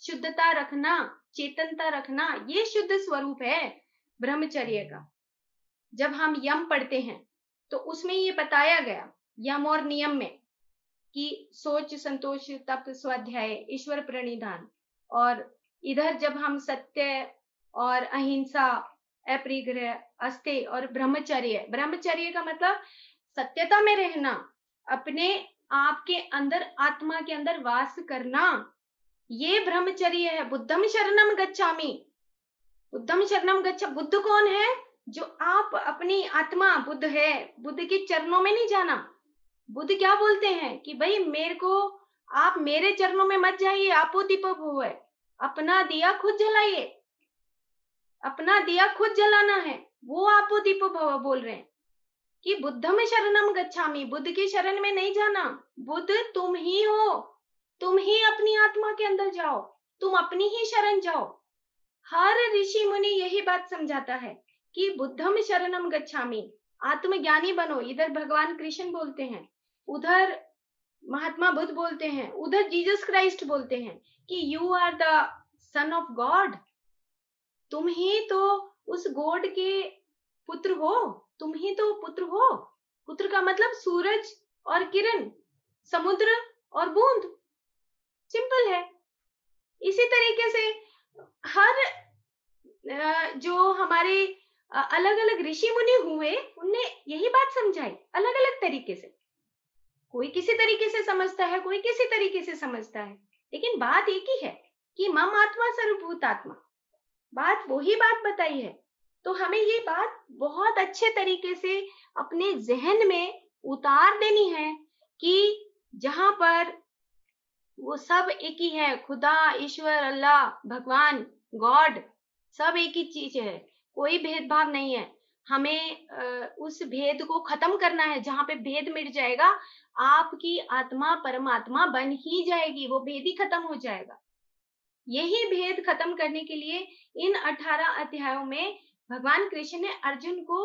शुद्धता रखना, चेतनता रखना, ये शुद्ध स्वरूप है ब्रह्मचर्य का। जब हम यम पढ़ते हैं तो उसमें ये बताया गया यम और नियम में कि सोच, संतोष, तप, स्वाध्याय, ईश्वर प्रणिधान। और इधर जब हम सत्य और अहिंसा, अपरिग्रह, अस्तेय और ब्रह्मचर्य, ब्रह्मचर्य का मतलब सत्यता में रहना, अपने आप के अंदर, आत्मा के अंदर वास करना, ये ब्रह्मचर्य है। बुद्धम शरणम गच्छामि। बुद्धम शरणम गच्छा, बुद्ध कौन है? जो आप अपनी आत्मा, बुद्ध है, बुद्ध के चरणों में नहीं जाना। बुद्ध क्या बोलते हैं कि भाई मेरे को, आप मेरे चरणों में मत जाइए, आपो दीपक भुवै, अपना दिया खुद जलाइए, अपना दिया खुद जलाना है, वो आपो दीपक भव बोल रहे हैं कि बुद्धम शरणम गच्छामि, बुद्ध की शरण में नहीं जाना। बुद्ध तुम ही हो, तुम ही अपनी आत्मा के अंदर जाओ, तुम अपनी ही शरण जाओ। हर ऋषि मुनि यही बात समझाता है कि बुद्धम शरणम गच्छामि, आत्मज्ञानी बनो। इधर भगवान कृष्ण बोलते हैं, उधर महात्मा बुद्ध बोलते हैं, उधर जीसस क्राइस्ट बोलते हैं कि you are the son of God. तुम ही तो उस गॉड के पुत्र हो, तुम ही तो पुत्र हो। पुत्र का मतलब सूरज और किरण, समुद्र और बूंद, सिंपल है। इसी तरीके से हर जो हमारे अलग अलग ऋषि मुनि हुए, उनने यही बात समझाई अलग अलग तरीके से। कोई किसी तरीके से समझता है, कोई किसी तरीके से समझता है, लेकिन बात एक ही है कि मम आत्मा सर्वभूत आत्मा, बात वही बात बताई है। तो हमें ये बात बहुत अच्छे तरीके से अपने जहन में उतार देनी है कि जहां पर वो सब एक ही है, खुदा, ईश्वर, अल्लाह, भगवान, गॉड, सब एक ही चीज है, कोई भेदभाव नहीं है। हमें उस भेद को खत्म करना है। जहां पे भेद मिट जाएगा, आपकी आत्मा परमात्मा बन ही जाएगी, वो भेद ही खत्म हो जाएगा। यही भेद खत्म करने के लिए इन 18 अध्यायों में भगवान कृष्ण ने अर्जुन को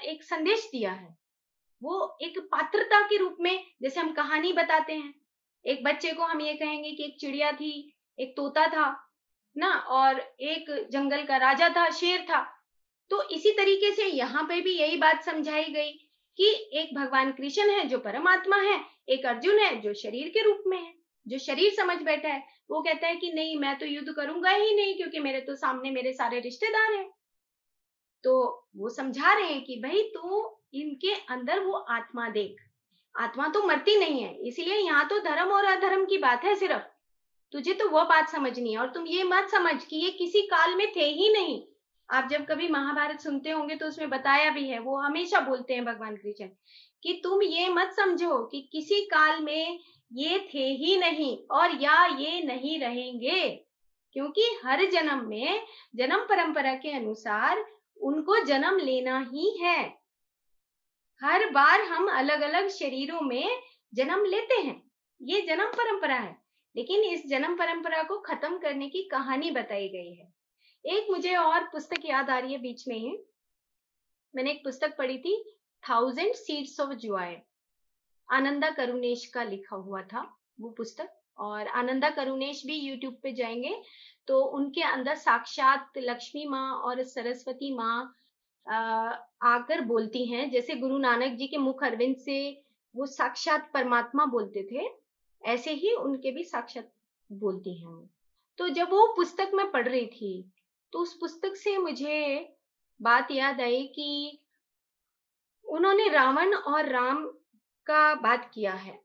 एक संदेश दिया है। वो एक पात्रता के रूप में, जैसे हम कहानी बताते हैं, एक बच्चे को हम ये कहेंगे कि एक चिड़िया थी, एक तोता था ना, और एक जंगल का राजा था, शेर था। तो इसी तरीके से यहाँ पे भी यही बात समझाई गई कि एक भगवान कृष्ण है जो परमात्मा है, एक अर्जुन है जो शरीर के रूप में है, जो शरीर समझ बैठा है। वो कहता है कि नहीं, मैं तो युद्ध करूंगा ही नहीं, क्योंकि मेरे तो सामने मेरे सारे रिश्तेदार हैं। तो वो समझा रहे हैं कि भाई तू इनके अंदर वो आत्मा देख, आत्मा तो मरती नहीं है, इसलिए यहाँ तो धर्म और अधर्म की बात है सिर्फ। तुझे तो वो बात समझनी है, और तुम ये मत समझ कि ये किसी काल में थे ही नहीं। आप जब कभी महाभारत सुनते होंगे तो उसमें बताया भी है, वो हमेशा बोलते हैं भगवान कृष्ण कि तुम ये मत समझो कि किसी काल में ये थे ही नहीं और या ये नहीं रहेंगे, क्योंकि हर जन्म में जन्म परंपरा के अनुसार उनको जन्म लेना ही है। हर बार हम अलग अलग शरीरों में जन्म लेते हैं, ये जन्म परंपरा है। लेकिन इस जन्म परंपरा को खत्म करने की कहानी बताई गई है। एक मुझे और पुस्तक याद आ रही है बीच में ही, मैंने एक पुस्तक पढ़ी थी, 1000 seeds of Joy, Ananda Karunesh का लिखा हुआ था वो पुस्तक। और आनंदा करुणेश भी यूट्यूब पे जाएंगे तो उनके अंदर साक्षात लक्ष्मी माँ और सरस्वती माँ आकर बोलती हैं। जैसे गुरु नानक जी के मुख अरविंद से वो साक्षात परमात्मा बोलते थे, ऐसे ही उनके भी साक्षात बोलती हैं वो। तो जब वो पुस्तक मैं पढ़ रही थी तो उस पुस्तक से मुझे बात याद आई कि उन्होंने रावण और राम का बात किया है।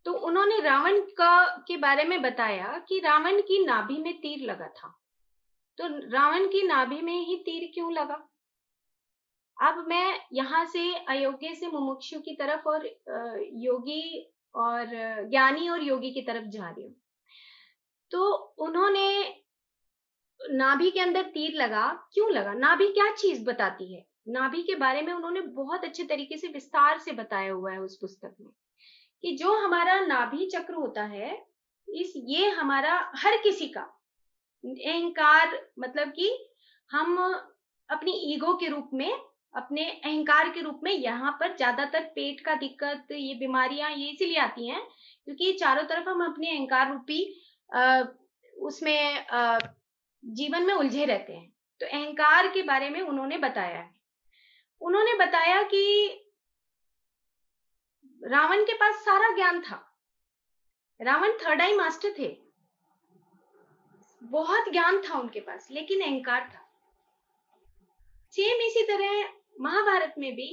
तो उन्होंने रावण का के बारे में बताया कि रावण की नाभि में तीर लगा था। तो रावण की नाभि में ही तीर क्यों लगा? अब मैं यहाँ से अयोग्य से मुमुक्षु की तरफ और योगी और ज्ञानी और योगी की तरफ जा रही हूँ। तो उन्होंने नाभि के अंदर तीर लगा, क्यों लगा? नाभि क्या चीज बताती है? नाभि के बारे में उन्होंने बहुत अच्छे तरीके से विस्तार से बताया हुआ है उस पुस्तक में कि जो हमारा नाभि चक्र होता है, ये हमारा हर किसी का अहंकार, मतलब कि हम अपनी ईगो के रूप में, अपने अहंकार के रूप में यहाँ पर ज्यादातर पेट का दिक्कत, ये बीमारियां ये इसीलिए आती हैं क्योंकि चारों तरफ हम अपने अहंकार रूपी उसमें जीवन में उलझे रहते हैं। तो अहंकार के बारे में उन्होंने बताया है। उन्होंने बताया कि रावण के पास सारा ज्ञान था, रावण थर्ड आई मास्टर थे, बहुत ज्ञान था उनके पास, लेकिन अहंकार था। सेम इसी तरह महाभारत में भी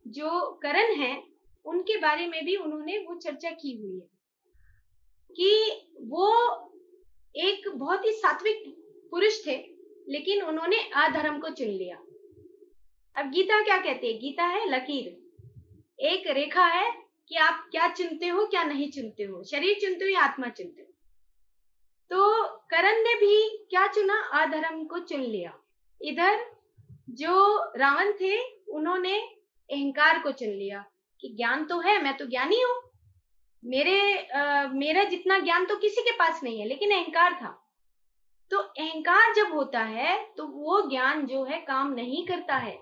जो कर्ण है उनके बारे में भी उन्होंने वो चर्चा की हुई है कि वो एक बहुत ही सात्विक पुरुष थे, लेकिन उन्होंने अधर्म को चुन लिया। अब गीता क्या कहती है? गीता है लकीर, एक रेखा है कि आप क्या चुनते हो क्या नहीं चुनते हो, शरीर चुनते हो या आत्मा चुनते हो। तो कर्ण ने भी क्या चुना? अधर्म को चुन लिया। इधर जो रावण थे उन्होंने अहंकार को चुन लिया कि ज्ञान तो है, मैं तो ज्ञानी हूं, मेरा जितना ज्ञान तो किसी के पास नहीं है, लेकिन अहंकार था। तो अहंकार जब होता है तो वो ज्ञान जो है काम नहीं करता है।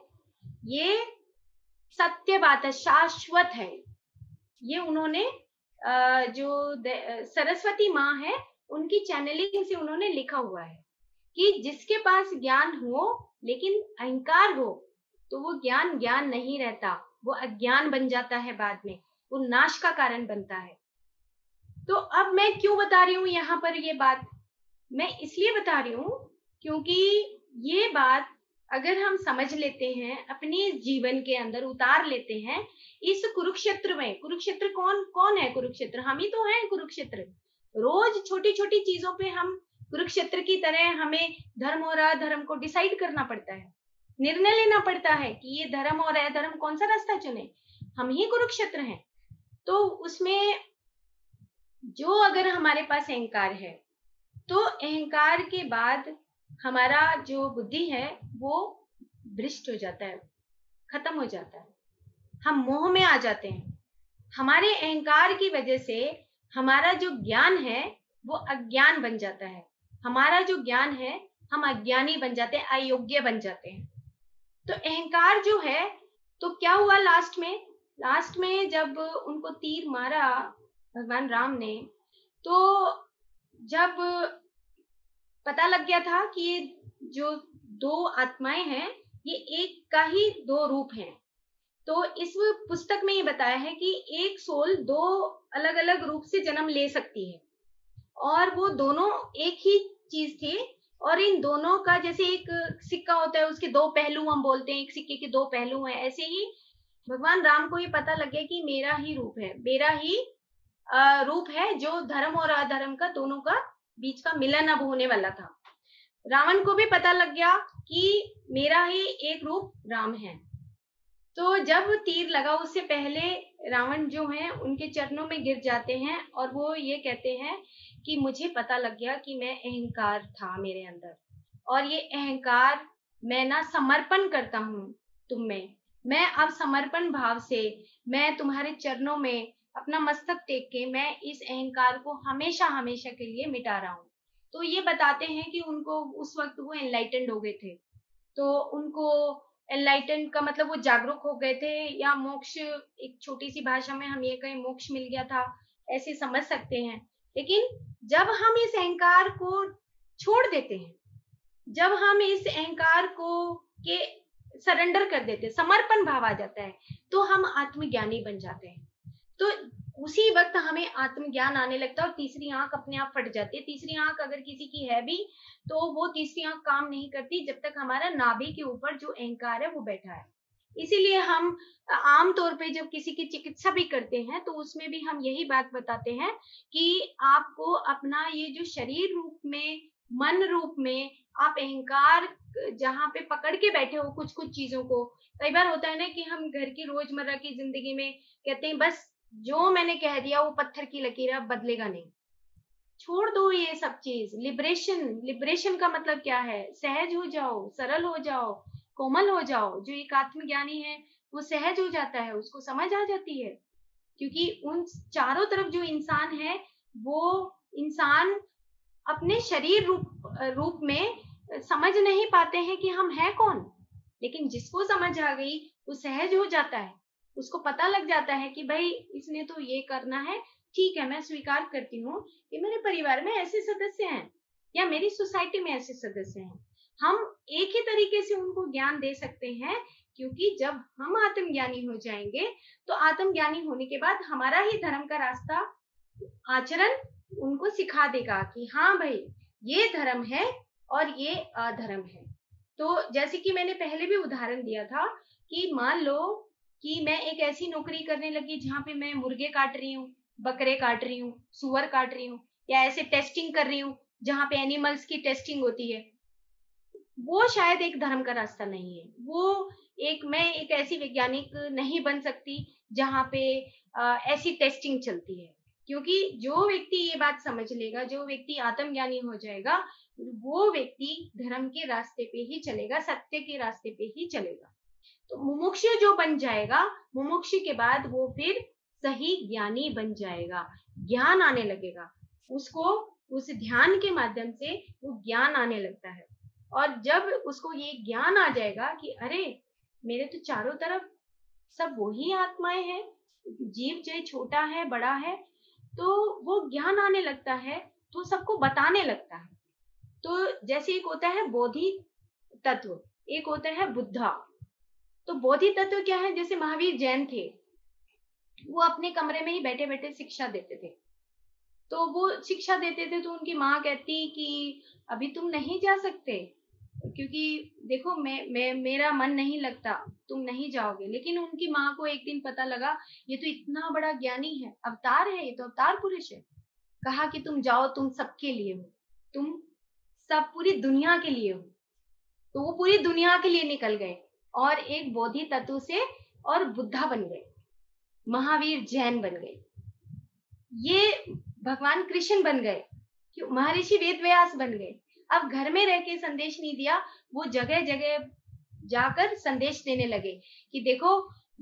ये सत्य बात है, शाश्वत है। ये उन्होंने जो सरस्वती माँ है उनकी चैनलिंग से उन्होंने लिखा हुआ है कि जिसके पास ज्ञान हो लेकिन अहंकार हो तो वो ज्ञान ज्ञान नहीं रहता, वो अज्ञान बन जाता है, बाद में वो नाश का कारण बनता है। तो अब मैं क्यों बता रही हूँ यहाँ पर ये बात? मैं इसलिए बता रही हूँ क्योंकि ये बात अगर हम समझ लेते हैं, अपने जीवन के अंदर उतार लेते हैं, इस कुरुक्षेत्र में, कुरुक्षेत्र कौन कौन है? कुरुक्षेत्र हम ही तो हैं। कुरुक्षेत्र रोज छोटी छोटी चीजों पे हम कुरुक्षेत्र की तरह हमें धर्म और अधर्म को डिसाइड करना पड़ता है, निर्णय लेना पड़ता है कि ये धर्म और अधर्म कौन सा रास्ता चुने। हम ही कुरुक्षेत्र हैं। तो उसमें जो अगर हमारे पास अहंकार है तो अहंकार के बाद हमारा जो बुद्धि है वो भ्रष्ट हो जाता है, खत्म हो जाता है, हम मोह में आ जाते हैं। हमारे अहंकार की वजह से हमारा जो ज्ञान है वो अज्ञान बन जाता है, हमारा जो ज्ञान है हम अज्ञानी बन जाते हैं, अयोग्य बन जाते हैं। तो अहंकार जो है, तो क्या हुआ लास्ट में जब उनको तीर मारा भगवान राम ने, तो जब पता लग गया था कि ये जो दो आत्माएं हैं, ये एक का ही दो रूप हैं। तो इस पुस्तक में ये बताया है कि एक सोल दो अलग अलग रूप से जन्म ले सकती है, और वो दोनों एक ही चीज थे। और इन दोनों का जैसे एक सिक्का होता है, उसके दो पहलू हम बोलते हैं, एक सिक्के के दो पहलू हैं, ऐसे ही भगवान राम को ये पता लग गया कि मेरा ही रूप है, मेरा ही रूप है, जो धर्म और अधर्म का दोनों का बीच का मिलन अब होने वाला था। रावण को भी पता लग गया कि मेरा ही एक रूप राम है। तो जब तीर लगा उससे पहले रावण जो है उनके चरणों में गिर जाते हैं, और वो ये कहते हैं कि मुझे पता लग गया कि मैं अहंकार था मेरे अंदर, और ये अहंकार मैं ना समर्पण करता हूँ तुम में। मैं अब समर्पण भाव से मैं तुम्हारे चरणों में अपना मस्तक टेक के मैं इस अहंकार को हमेशा हमेशा के लिए मिटा रहा हूँ। तो ये बताते हैं कि उनको उस वक्त वो एनलाइटेंड हो गए थे। तो उनको एनलाइटन का मतलब वो जागरूक हो गए थे, या मोक्ष, एक छोटी सी भाषा में हम ये कहें मोक्ष मिल गया था, ऐसे समझ सकते हैं। लेकिन जब हम इस अहंकार को छोड़ देते हैं, जब हम इस अहंकार को के सरेंडर कर देते हैं, समर्पण भाव आ जाता है, तो हम आत्मज्ञानी बन जाते हैं। तो उसी वक्त हमें आत्मज्ञान आने लगता है, और तीसरी आंख अपने आप फट जाती है। तीसरी आंख अगर किसी की है भी, तो वो तीसरी आंख काम नहीं करती जब तक हमारा नाभि के ऊपर जो अहंकार है वो बैठा है। इसीलिए हम आम तौर पे जब किसी की चिकित्सा भी करते हैं, तो उसमें भी हम यही बात बताते हैं कि आपको अपना ये जो शरीर रूप में, मन रूप में आप अहंकार जहाँ पे पकड़ के बैठे हो कुछ कुछ चीजों को, कई बार होता है ना कि हम घर की रोजमर्रा की जिंदगी में कहते हैं बस जो मैंने कह दिया वो पत्थर की लकीर है, अब बदलेगा नहीं। छोड़ दो ये सब चीज। लिबरेशन, लिबरेशन का मतलब क्या है? सहज हो जाओ, सरल हो जाओ, कोमल हो जाओ। जो एक आत्मज्ञानी है वो सहज हो जाता है, उसको समझ आ जाती है। क्योंकि उन चारों तरफ जो इंसान है, वो इंसान अपने शरीर रूप में समझ नहीं पाते हैं कि हम हैं कौन। लेकिन जिसको समझ आ गई वो सहज हो जाता है, उसको पता लग जाता है कि भाई इसने तो ये करना है, ठीक है मैं स्वीकार करती हूँ कि मेरे परिवार में ऐसे सदस्य हैं, या मेरी सोसाइटी में ऐसे सदस्य हैं। हम एक ही तरीके से उनको ज्ञान दे सकते हैं, क्योंकि जब हम आत्मज्ञानी हो जाएंगे, तो आत्मज्ञानी होने के बाद हमारा ही धर्म का रास्ता, आचरण उनको सिखा देगा कि हाँ भाई ये धर्म है और ये अधर्म है। तो जैसे कि मैंने पहले भी उदाहरण दिया था कि मान लो कि मैं एक ऐसी नौकरी करने लगी जहाँ पे मैं मुर्गे काट रही हूँ, बकरे काट रही हूँ, सुअर काट रही हूँ, या ऐसे टेस्टिंग कर रही हूँ जहाँ पे एनिमल्स की टेस्टिंग होती है। वो शायद एक धर्म का रास्ता नहीं है। वो मैं एक ऐसी वैज्ञानिक नहीं बन सकती जहाँ पे ऐसी टेस्टिंग चलती है। क्योंकि जो व्यक्ति ये बात समझ लेगा, जो व्यक्ति आत्मज्ञानी हो जाएगा, वो व्यक्ति धर्म के रास्ते पे ही चलेगा, सत्य के रास्ते पे ही चलेगा। तो मुमुक्षु जो बन जाएगा, मुमुक्षु के बाद वो फिर सही ज्ञानी बन जाएगा, ज्ञान आने लगेगा उसको। उस ध्यान के माध्यम से वो ज्ञान आने लगता है। और जब उसको ये ज्ञान आ जाएगा कि अरे मेरे तो चारों तरफ सब वही आत्माएं हैं, जीव चाहे छोटा है बड़ा है, तो वो ज्ञान आने लगता है, तो सबको बताने लगता है। तो जैसे एक होता है बोधि तत्व, एक होता है बुद्धा। तो बोधि तत्व क्या है? जैसे महावीर जैन थे, वो अपने कमरे में ही बैठे बैठे शिक्षा देते थे। तो वो शिक्षा देते थे तो उनकी माँ कहती कि अभी तुम नहीं जा सकते, क्योंकि देखो मैं मेरा मन नहीं लगता, तुम नहीं जाओगे। लेकिन उनकी माँ को एक दिन पता लगा ये तो इतना बड़ा ज्ञानी है, अवतार है, ये तो अवतार पुरुष है। कहा कि तुम जाओ, तुम सबके लिए हो, तुम सब पूरी दुनिया के लिए हो। तो वो पूरी दुनिया के लिए निकल गए, और एक बोधि तत्व से और बुद्धा बन गए, महावीर जैन बन गए, ये भगवान कृष्ण बन गए, क्यों? महर्षि वेद व्यास बन गए। अब घर में रह के संदेश नहीं दिया, वो जगह जगह जाकर संदेश देने लगे कि देखो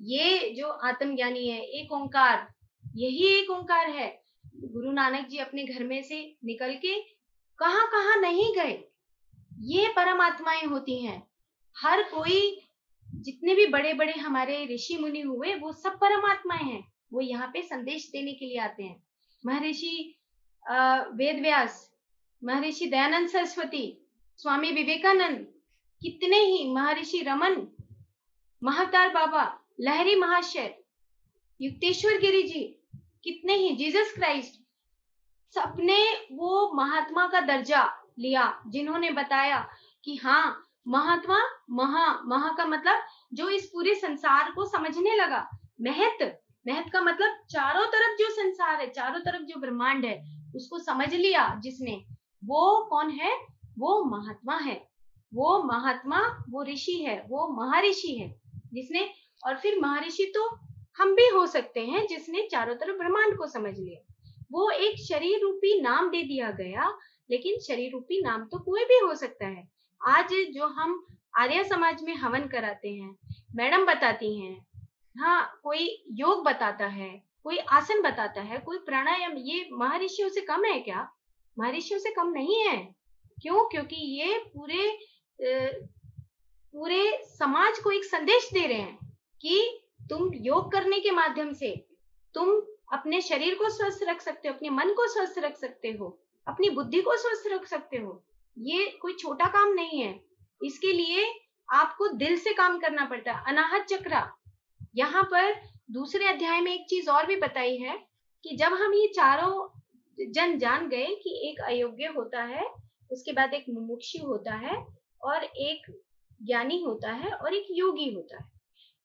ये जो आत्मज्ञानी है, एक ओंकार, यही एक ओंकार है। गुरु नानक जी अपने घर में से निकल के कहाँ कहाँ नहीं गए, ये परमात्माएं होती हैं। हर कोई, जितने भी बड़े बड़े हमारे ऋषि मुनि हुए, वो सब परमात्माएं हैं, वो यहाँ पे संदेश देने के लिए आते हैं। महर्षि वेद व्यास, महर्षि दयानंद सरस्वती, स्वामी विवेकानंद, कितने ही महर्षि रमन, महाअवतार बाबा, लहरी महाशय, युक्तेश्वर गिरी जी, कितने ही, जीसस क्राइस्ट, सबने वो महात्मा का दर्जा लिया, जिन्होंने बताया कि हाँ, महात्मा, महा का मतलब जो इस पूरे संसार को समझने लगा। महत का मतलब चारों तरफ जो संसार है, चारों तरफ जो ब्रह्मांड है, उसको समझ लिया जिसने, वो कौन है? वो महात्मा है। वो महात्मा, वो ऋषि है, वो महर्षि है जिसने, और फिर महर्षि तो हम भी हो सकते हैं जिसने चारों तरफ ब्रह्मांड को समझ लिया। वो एक शरीर रूपी नाम दे दिया गया, लेकिन शरीर रूपी नाम तो कोई भी हो सकता है। आज जो हम आर्य समाज में हवन कराते हैं, मैडम बताती हैं, हाँ, कोई योग बताता है, कोई आसन बताता है, कोई प्राणायाम, ये महर्षियों से कम है क्या? महर्षियों से कम नहीं है। क्यों? क्योंकि ये पूरे समाज को एक संदेश दे रहे हैं कि तुम योग करने के माध्यम से तुम अपने शरीर को स्वस्थ रख सकते हो, अपने मन को स्वस्थ रख सकते हो, अपनी बुद्धि को स्वस्थ रख सकते हो। ये कोई छोटा काम नहीं है। इसके लिए आपको दिल से काम करना पड़ता है। अनाहत चक्र, यहाँ पर दूसरे अध्याय में एक चीज और भी बताई है कि जब हम ये चारों जन जान गए कि एक अयोग्य होता है, उसके बाद एक मुमुक्षु होता है, और एक ज्ञानी होता है, और एक योगी होता है।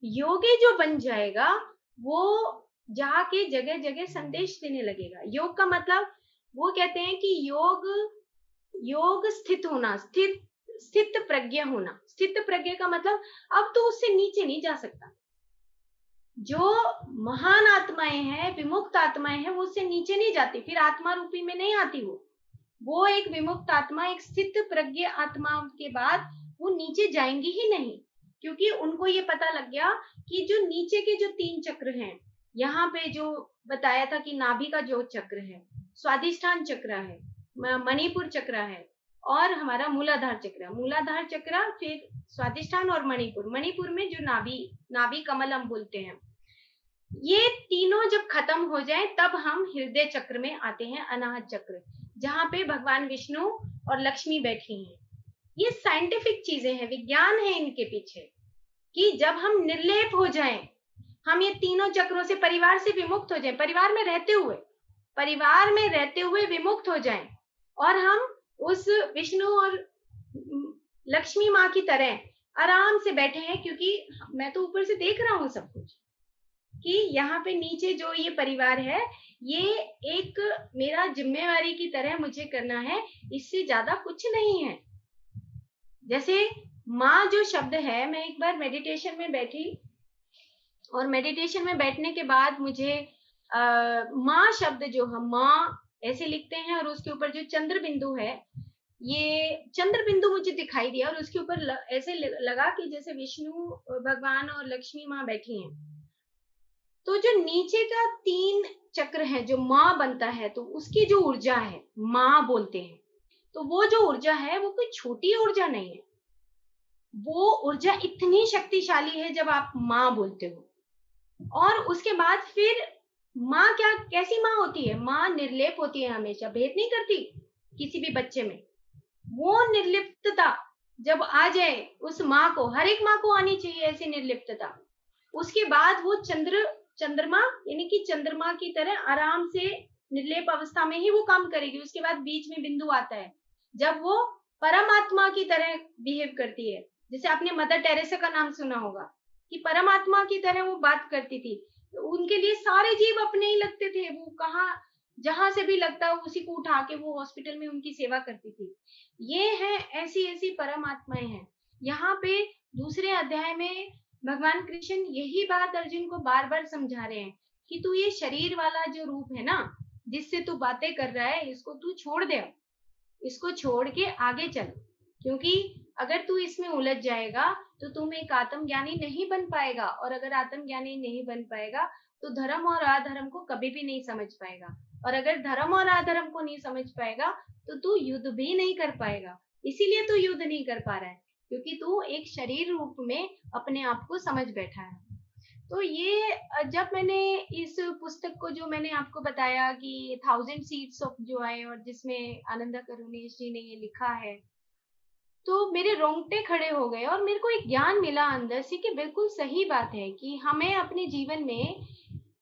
योगी जो बन जाएगा वो जाके जगह जगह संदेश देने लगेगा। योग का मतलब, वो कहते हैं कि योग स्थित होना, स्थित प्रज्ञ होना। स्थित प्रज्ञ का मतलब अब तो उससे नीचे नहीं जा सकता। जो महान आत्माएं हैं, विमुक्त आत्माएं हैं, वो उससे नीचे नहीं जाती, फिर आत्मा रूपी में नहीं आती। वो एक विमुक्त आत्मा, एक स्थित प्रज्ञ आत्मा के बाद वो नीचे जाएंगी ही नहीं, क्योंकि उनको ये पता लग गया कि जो नीचे के जो 3 चक्र हैं, यहाँ पे जो बताया था कि नाभि का जो चक्र है, स्वादिष्ठान चक्र है, मणिपुर चक्र है, और हमारा मूलाधार चक्र, फिर स्वादिष्ठान और मणिपुर में जो नाभि कमल हम बोलते हैं, ये तीनों जब खत्म हो जाए तब हम हृदय चक्र में आते हैं, अनाहत चक्र, जहाँ पे भगवान विष्णु और लक्ष्मी बैठी हैं। ये साइंटिफिक चीजें हैं, विज्ञान है इनके पीछे, कि जब हम निर्लेप हो जाएं, हम ये तीनों चक्रों से, परिवार से विमुक्त हो जाएं, परिवार में रहते हुए विमुक्त हो जाएं, और हम उस विष्णु और लक्ष्मी माँ की तरह आराम से बैठे हैं, क्योंकि मैं तो ऊपर से देख रहा हूँ सब कुछ, कि यहाँ पे नीचे जो ये परिवार है, ये एक मेरा जिम्मेवारी की तरह मुझे करना है, इससे ज्यादा कुछ नहीं है। जैसे माँ जो शब्द है, मैं एक बार मेडिटेशन में बैठी, और मेडिटेशन में बैठने के बाद मुझे माँ शब्द जो हम माँ ऐसे लिखते हैं, और उसके ऊपर जो चंद्र बिंदु है, ये चंद्र बिंदु मुझे दिखाई दिया, और उसके ऊपर ऐसे लगा कि जैसे विष्णु भगवान और लक्ष्मी माँ बैठी हैं। तो जो नीचे का 3 चक्र है, जो माँ बनता है, तो उसकी जो ऊर्जा है, माँ बोलते हैं, तो वो जो ऊर्जा है वो कोई छोटी ऊर्जा नहीं है। वो ऊर्जा इतनी शक्तिशाली है जब आप माँ बोलते हो। और उसके बाद फिर माँ कैसी माँ होती है? माँ निर्लेप होती है, हमेशा भेद नहीं करती किसी भी बच्चे में। वो निर्लिप्तता जब आ जाए उस माँ को, हर एक माँ को आनी चाहिए ऐसी निर्लिप्तता, उसके बाद वो चंद्रमा यानी कि चंद्रमा की तरह आराम से निर्लेप अवस्था में ही वो काम करेगी। उसके बाद बीच में बिंदु आता है जब वो परमात्मा की तरह बिहेव करती है। जैसे आपने मदर टेरेसा का नाम सुना होगा कि परमात्मा की तरह वो बात करती थी, तो उनके लिए सारे जीव अपने ही लगते थे। वो कहाँ जहां से भी लगता है उसी को उठा के वो हॉस्पिटल में उनकी सेवा करती थी। ये है ऐसी परमात्माएं हैं। यहाँ पे दूसरे अध्याय में भगवान कृष्ण यही बात अर्जुन को बार बार समझा रहे हैं कि तू ये शरीर वाला जो रूप है ना, जिससे तू बातें कर रहा है, इसको तू छोड़ दे, इसको छोड़ के आगे चल, क्योंकि अगर तू इसमें उलझ जाएगा तो तुम एक आत्मज्ञानी नहीं बन पाएगा, और अगर आत्मज्ञानी नहीं बन पाएगा तो धर्म और अधर्म को कभी भी नहीं समझ पाएगा, और अगर धर्म और अधर्म को नहीं समझ पाएगा तो तू युद्ध भी नहीं कर पाएगा। इसीलिए तू युद्ध नहीं कर पा रहा है, क्योंकि तू एक शरीर रूप में अपने आप को समझ बैठा है। तो ये जब मैंने इस पुस्तक को, जो मैंने आपको बताया कि 1000 सीड्स ऑफ जॉय, और जिसमें आनंदा करुणेश जी ने ये लिखा है, तो मेरे रोंगटे खड़े हो गए और मेरे को एक ज्ञान मिला अंदर से कि बिल्कुल सही बात है कि हमें अपने जीवन में,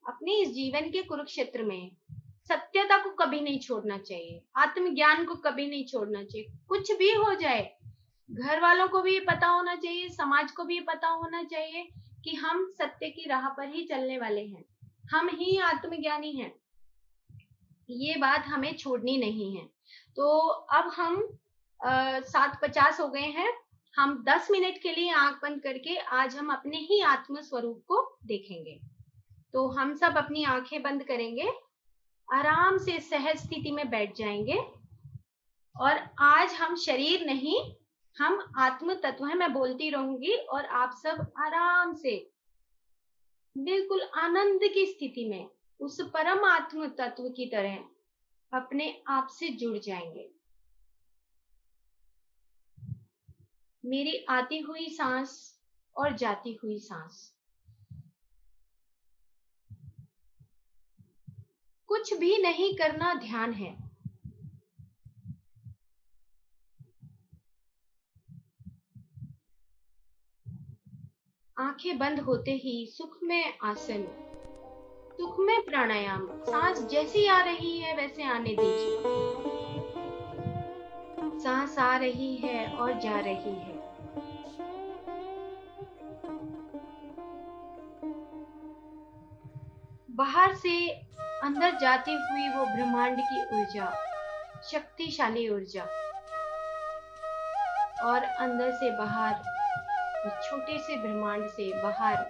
अपने इस जीवन के कुरुक्षेत्र में सत्यता को कभी नहीं छोड़ना चाहिए, आत्मज्ञान को कभी नहीं छोड़ना चाहिए। कुछ भी हो जाए, घर वालों को भी ये पता होना चाहिए, समाज को भी ये पता होना चाहिए कि हम सत्य की राह पर ही चलने वाले हैं, हम ही आत्मज्ञानी हैं। ये बात हमें छोड़नी नहीं है। तो अब हम 7:50 हो गए हैं। हम 10 मिनट के लिए आंख बंद करके आज हम अपने ही आत्म स्वरूप को देखेंगे। तो हम सब अपनी आंखें बंद करेंगे, आराम से सहज स्थिति में बैठ जाएंगे, और आज हम शरीर नहीं, हम आत्म तत्व हैं। मैं बोलती रहूंगी और आप सब आराम से बिल्कुल आनंद की स्थिति में उस परम आत्म तत्व की तरह अपने आप से जुड़ जाएंगे। मेरी आती हुई सांस और जाती हुई सांस, कुछ भी नहीं करना, ध्यान है। आंखें बंद होते ही सुखमय आसन, सुखमय प्राणायाम, सांस जैसी आ रही है वैसे आने दीजिए। सांस आ रही है और जा रही है। बाहर से अंदर जाती हुई वो ब्रह्मांड की ऊर्जा, शक्तिशाली ऊर्जा, और अंदर से बाहर, उस छोटे से ब्रह्मांड से बाहर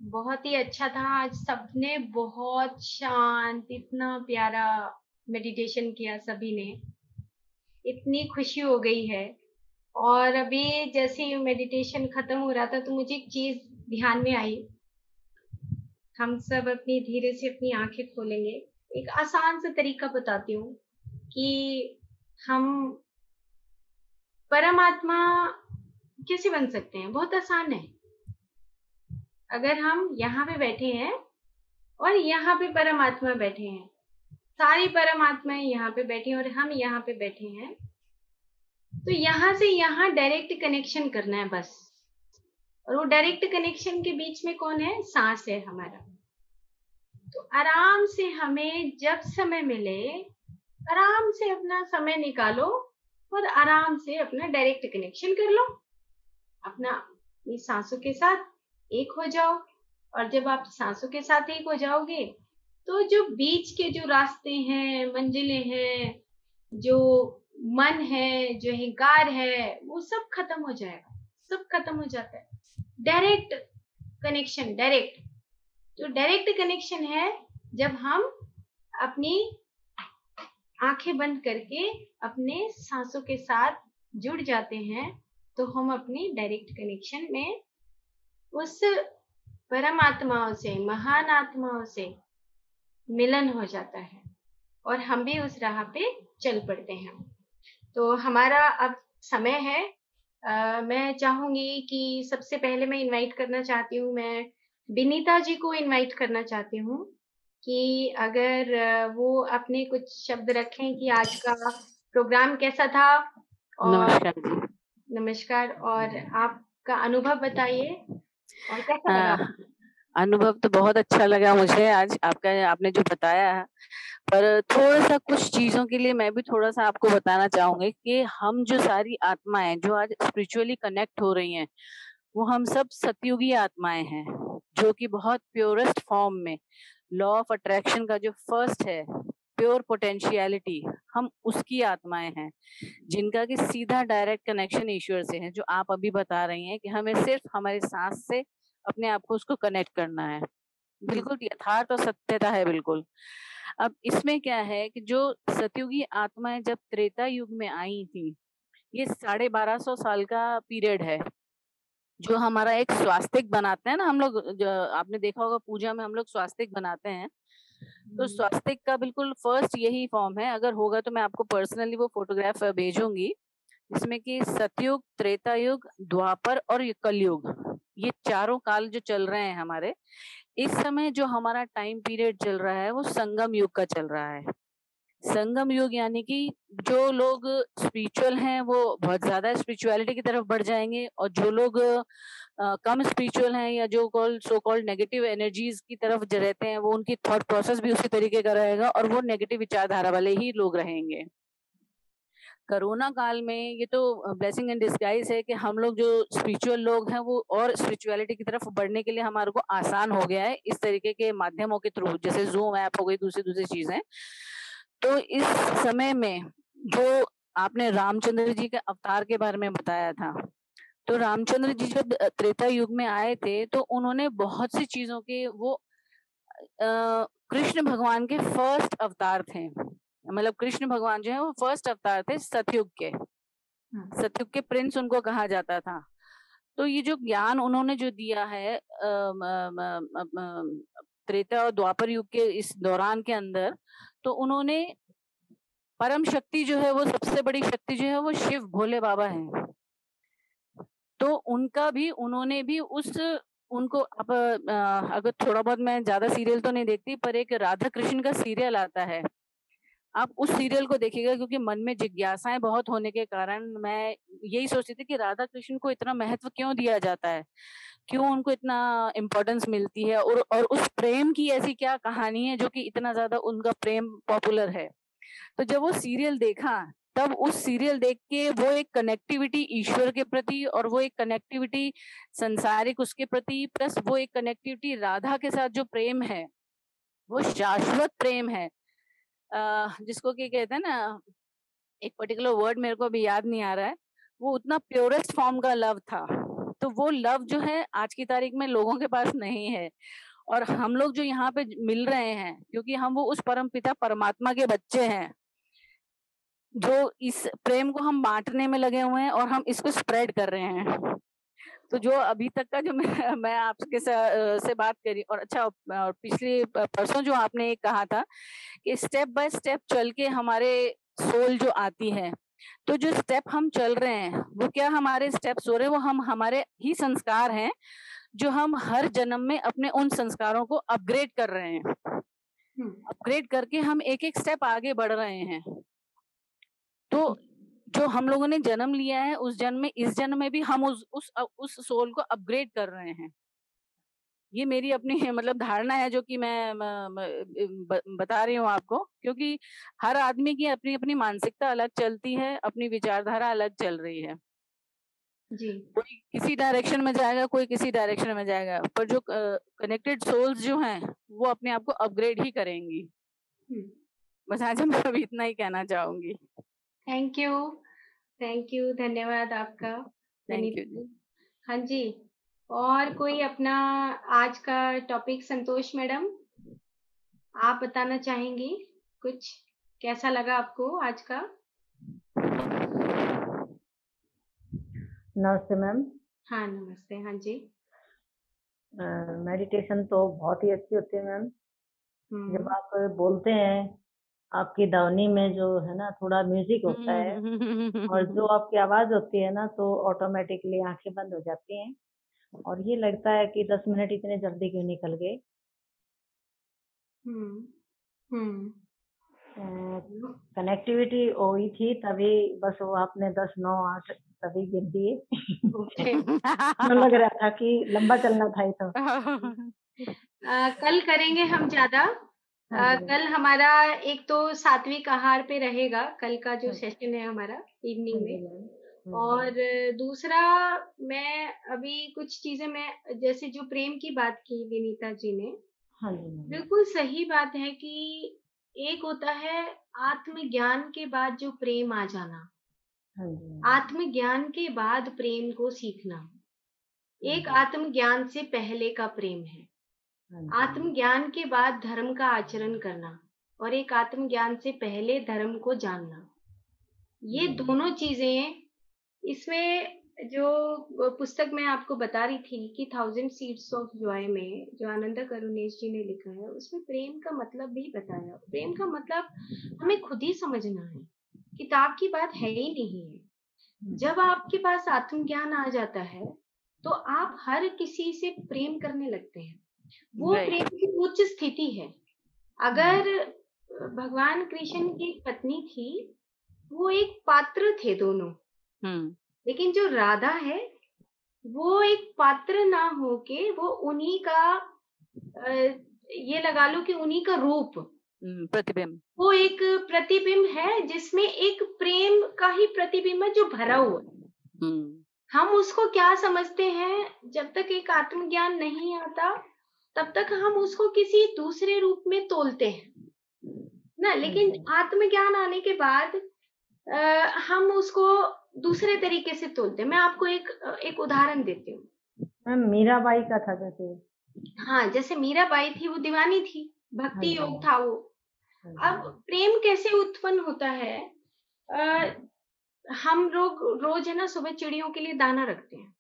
बहुत ही अच्छा था। आज सबने बहुत शांत, इतना प्यारा मेडिटेशन किया सभी ने। इतनी खुशी हो गई है। और अभी जैसे ही मेडिटेशन खत्म हो रहा था तो मुझे एक चीज ध्यान में आई। हम सब अपनी धीरे से अपनी आंखें खोलेंगे। एक आसान सा तरीका बताती हूँ कि हम परमात्मा कैसे बन सकते हैं। बहुत आसान है। अगर हम यहाँ पे बैठे हैं और यहाँ पे परमात्मा बैठे हैं, सारी परमात्माएं यहाँ पे बैठी हैं और हम यहाँ पे बैठे हैं, तो यहाँ से यहाँ डायरेक्ट कनेक्शन करना है बस। और वो डायरेक्ट कनेक्शन के बीच में कौन है? सांस है हमारा। तो आराम से हमें जब समय मिले, आराम से अपना समय निकालो और आराम से अपना डायरेक्ट कनेक्शन कर लो। अपना ये सांसों के साथ एक हो जाओ। और जब आप सांसों के साथ एक हो जाओगे तो जो बीच के जो रास्ते हैं, मंजिलें हैं, जो मन है, जो अहंकार है, वो सब खत्म हो जाएगा। सब खत्म हो जाता है। Direct connection, direct. जो डायरेक्ट कनेक्शन है जब हम अपनी आंखें बंद करके अपने सांसों के साथ जुड़ जाते हैं, तो हम अपनी डायरेक्ट कनेक्शन में उस परम आत्माओं से, महान आत्माओं से मिलन हो जाता है और हम भी उस राह पे चल पड़ते हैं। तो हमारा अब समय है। मैं चाहूंगी कि सबसे पहले मैं इनवाइट करना चाहती हूँ, मैं विनीता जी को इनवाइट करना चाहती हूँ कि अगर वो अपने कुछ शब्द रखें कि आज का प्रोग्राम कैसा था। और नमस्कार जी। नमस्कार। और आपका अनुभव बताइए और कैसा लगा? अनुभव तो बहुत अच्छा लगा मुझे आज आपने जो बताया है, पर थोड़ा सा कुछ चीजों के लिए मैं भी थोड़ा सा आपको बताना चाहूंगी कि हम जो सारी आत्माएं जो आज स्पिरिचुअली कनेक्ट हो रही हैं, वो हम सब सतयुगी आत्माएं हैं, जो कि बहुत प्योरेस्ट फॉर्म में लॉ ऑफ अट्रैक्शन का जो फर्स्ट है, प्योर पोटेंशियलिटी, हम उसकी आत्माएं हैं, जिनका कि सीधा डायरेक्ट कनेक्शन ईश्वर से है। जो आप अभी बता रही हैं कि हमें सिर्फ हमारी सांस से अपने आप को उसको कनेक्ट करना है, बिल्कुल यथार्थ और सत्यता है बिल्कुल। अब इसमें क्या है कि जो सतयुगी आत्माएं जब त्रेता युग में आई थी, ये 1250 साल का पीरियड है, जो हमारा एक स्वास्तिक बनाते हैं ना हम लोग, आपने देखा होगा पूजा में हम लोग स्वास्तिक बनाते हैं, तो स्वास्तिक का बिल्कुल फर्स्ट यही फॉर्म है। अगर होगा तो मैं आपको पर्सनली वो फोटोग्राफ भेजूंगी, जिसमें कि सतयुग, त्रेता युग, द्वापर और कलयुग, ये चारों काल जो चल रहे हैं हमारे इस समय, जो हमारा टाइम पीरियड चल रहा है वो संगम युग का चल रहा है। संगम युग यानी कि जो लोग स्पिरिचुअल हैं वो बहुत ज्यादा स्पिरिचुअलिटी की तरफ बढ़ जाएंगे, और जो लोग कम स्पिरिचुअल हैं या जो सो कॉल्ड नेगेटिव एनर्जीज की तरफ रहते हैं, वो उनकी थॉट प्रोसेस भी उसी तरीके का रहेगा और वो नेगेटिव विचारधारा वाले ही लोग रहेंगे। कोरोना काल में ये तो ब्लेसिंग इन डिस्गाइज है कि हम लोग जो स्पिरिचुअल लोग हैं वो और स्पिरिचुअलिटी की तरफ बढ़ने के लिए हमारे को आसान हो गया है इस तरीके के माध्यमों के थ्रू, जैसे जूम ऐप हो गई, दूसरी चीजें। तो इस समय में जो आपने रामचंद्र जी के अवतार के बारे में बताया था, तो रामचंद्र जी जब त्रेता युग में आए थे तो उन्होंने बहुत सी चीजों के वो कृष्ण भगवान के फर्स्ट अवतार थे। मतलब कृष्ण भगवान जो है वो फर्स्ट अवतार थे सतयुग के। सतयुग के प्रिंस उनको कहा जाता था। तो ये जो ज्ञान उन्होंने जो दिया है त्रेता और द्वापर युग के इस दौरान के अंदर, तो उन्होंने परम शक्ति जो है वो सबसे बड़ी शक्ति जो है वो शिव भोले बाबा हैं, तो उनका भी उन्होंने भी उनको आप अगर थोड़ा बहुत, मैं ज्यादा सीरियल तो नहीं देखती, पर एक राधा कृष्ण का सीरियल आता है, आप उस सीरियल को देखिएगा, क्योंकि मन में जिज्ञासाएं बहुत होने के कारण मैं यही सोचती थी कि राधा कृष्ण को इतना महत्व क्यों दिया जाता है। क्यों उनको इतना इम्पोर्टेंस मिलती है, और उस प्रेम की ऐसी क्या कहानी है जो कि इतना ज्यादा उनका प्रेम पॉपुलर है। तो जब वो सीरियल देखा, तब उस सीरियल देख के वो एक कनेक्टिविटी ईश्वर के प्रति, और वो एक कनेक्टिविटी संसारिक उसके प्रति, प्लस वो एक कनेक्टिविटी राधा के साथ जो प्रेम है, वो शाश्वत प्रेम है। जिसको कि कहते हैं ना, एक पर्टिकुलर वर्ड मेरे को अभी याद नहीं आ रहा है, वो उतना प्योरेस्ट फॉर्म का लव था। तो वो लव जो है आज की तारीख में लोगों के पास नहीं है। और हम लोग जो यहाँ पे मिल रहे हैं, क्योंकि हम वो उस परम पिता परमात्मा के बच्चे हैं, जो इस प्रेम को हम बांटने में लगे हुए हैं और हम इसको स्प्रेड कर रहे हैं। तो जो अभी तक का जो मैं आपके से बात करी, और अच्छा, और पिछले परसों जो आपने एक कहा था कि स्टेप बाय स्टेप चल के हमारे सोल जो आती है, तो जो स्टेप हम चल रहे हैं वो क्या हमारे स्टेप्स हो रहे हैं, वो हम हमारे ही संस्कार हैं, जो हम हर जन्म में अपने उन संस्कारों को अपग्रेड कर रहे हैं। अपग्रेड करके हम एक एक स्टेप आगे बढ़ रहे हैं। तो जो हम लोगों ने जन्म लिया है, उस जन्म में, इस जन्म में भी हम उस सोल को अपग्रेड कर रहे हैं। ये मेरी अपनी मतलब धारणा है, जो कि मैं बता रही हूँ आपको, क्योंकि हर आदमी की अपनी अपनी मानसिकता अलग चलती है, अपनी विचारधारा अलग चल रही है। जी। कोई किसी डायरेक्शन में जाएगा, कोई किसी डायरेक्शन में जाएगा, पर जो कनेक्टेड सोल्स जो हैं, वो अपने आप को अपग्रेड ही करेंगी। बस आज मैं अभी इतना ही कहना चाहूंगी। थैंक यू, धन्यवाद आपका। Thank you. हाँ जी, और कोई अपना आज का टॉपिक? संतोष मैडम, आप बताना चाहेंगी कुछ? कैसा लगा आपको आज का? नमस्ते मैम। हाँ नमस्ते। हाँ जी। मेडिटेशन तो बहुत ही अच्छी होती है मैम। जब आप बोलते हैं, आपकी ध्वनि में जो है ना थोड़ा म्यूजिक होता है, और जो आपकी आवाज होती है ना, तो ऑटोमेटिकली आंखें बंद हो जाती हैं, और ये लगता है कि 10 मिनट इतने जल्दी क्यों निकल गए। कनेक्टिविटी हुई थी तभी, बस वो आपने 10, 9, 8 तभी गिर दिए। तो लग रहा था कि लंबा चलना था ये तो। कल करेंगे हम ज्यादा। कल हमारा एक तो सात्विक आहार पे रहेगा, कल का जो सेशन है हमारा इवनिंग में। और दूसरा, मैं अभी कुछ चीजें, मैं जैसे जो प्रेम की बात की विनीता जी ने, बिल्कुल सही बात है कि एक होता है आत्मज्ञान के बाद जो प्रेम आ जाना, आत्मज्ञान के बाद प्रेम को सीखना। एक आत्मज्ञान से पहले का प्रेम है, आत्मज्ञान के बाद धर्म का आचरण करना, और एक आत्मज्ञान से पहले धर्म को जानना। ये दोनों चीजें, इसमें जो पुस्तक मैं आपको बता रही थी कि 1000 सीड्स ऑफ जॉय में जो आनंदा करुणेश जी ने लिखा है, उसमें प्रेम का मतलब भी बताया। प्रेम का मतलब हमें खुद ही समझना है, किताब की बात है ही नहीं है। जब आपके पास आत्मज्ञान आ जाता है, तो आप हर किसी से प्रेम करने लगते हैं। वो प्रेम की उच्च स्थिति है। अगर भगवान कृष्ण की पत्नी थी, वो एक पात्र थे दोनों, लेकिन जो राधा है, वो एक पात्र ना होके वो उन्हीं का, ये लगा लो कि उन्हीं का रूप, प्रतिबिंब, वो एक प्रतिबिंब है, जिसमें एक प्रेम का ही प्रतिबिंब है जो भरा हुआ है। हम उसको क्या समझते हैं, जब तक एक आत्मज्ञान नहीं आता तब तक हम उसको किसी दूसरे रूप में तोलते हैं ना, लेकिन आत्मज्ञान आने के बाद हम उसको दूसरे तरीके से तोलते हैं। मैं आपको एक उदाहरण देती हूँ। मैम मीराबाई का था जैसे। हाँ, जैसे मीराबाई थी, वो दीवानी थी, भक्ति योग था वो। अब प्रेम कैसे उत्पन्न होता है? हम लोग रोज है ना सुबह चिड़ियों के लिए दाना रखते हैं।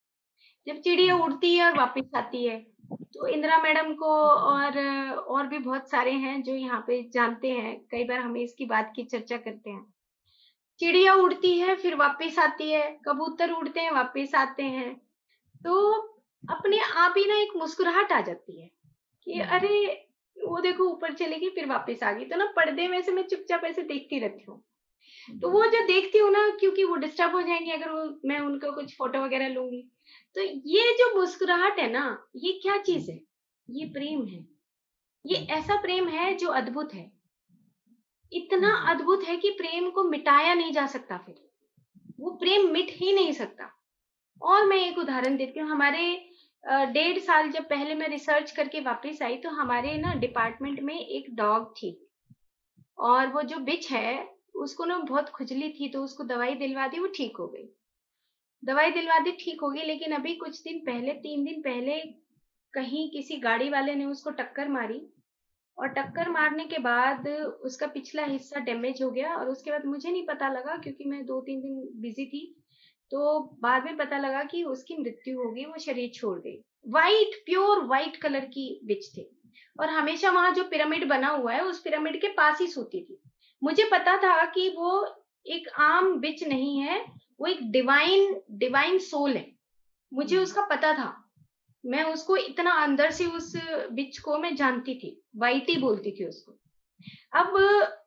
जब चिड़िया उड़ती है और वापस आती है, तो इंदिरा मैडम को और भी बहुत सारे हैं जो यहाँ पे जानते हैं, कई बार हमें इसकी बात की चर्चा करते हैं। चिड़िया उड़ती है, फिर वापस आती है, कबूतर उड़ते हैं, वापस आते हैं, तो अपने आप ही ना एक मुस्कुराहट आ जाती है कि अरे वो देखो ऊपर चली गई, फिर वापस आ गई। तो ना पर्दे में से मैं चुपचाप ऐसे देखती रहती हूँ तो वो जो देखती हूँ ना, क्योंकि वो डिस्टर्ब हो जाएंगे अगर मैं उनको कुछ फोटो वगैरह लूंगी। तो ये जो मुस्कुराहट है ना, ये क्या चीज है? ये प्रेम है। ये ऐसा प्रेम है जो अद्भुत है, इतना अद्भुत है कि प्रेम को मिटाया नहीं जा सकता। फिर वो प्रेम मिट ही नहीं सकता। और मैं एक उदाहरण देती हूँ। हमारे 1.5 साल जब पहले मैं रिसर्च करके वापस आई, तो हमारे ना डिपार्टमेंट में एक डॉग थी, और वो जो बिच है उसको ना बहुत खुजली थी, तो उसको दवाई दिलवा दी, वो ठीक हो गई। दवाई दिलवा दी, ठीक हो गई। लेकिन अभी कुछ दिन पहले, 3 दिन पहले, कहीं किसी गाड़ी वाले ने उसको टक्कर मारी, और टक्कर मारने के बाद उसका पिछला हिस्सा डैमेज हो गया। और उसके बाद मुझे नहीं पता लगा, क्योंकि मैं 2-3 दिन बिजी थी। तो बाद में पता लगा कि उसकी मृत्यु हो गई, वो शरीर छोड़ गई। वाइट, प्योर वाइट कलर की बिच थी, और हमेशा वहां जो पिरामिड बना हुआ है उस पिरामिड के पास ही सोती थी। मुझे पता था कि वो एक आम बिच नहीं है, वो एक डिवाइन डिवाइन सोल है। मुझे उसका पता था। मैं उसको इतना अंदर से, उस बिच को मैं जानती थी, वाइटी बोलती थी उसको। अब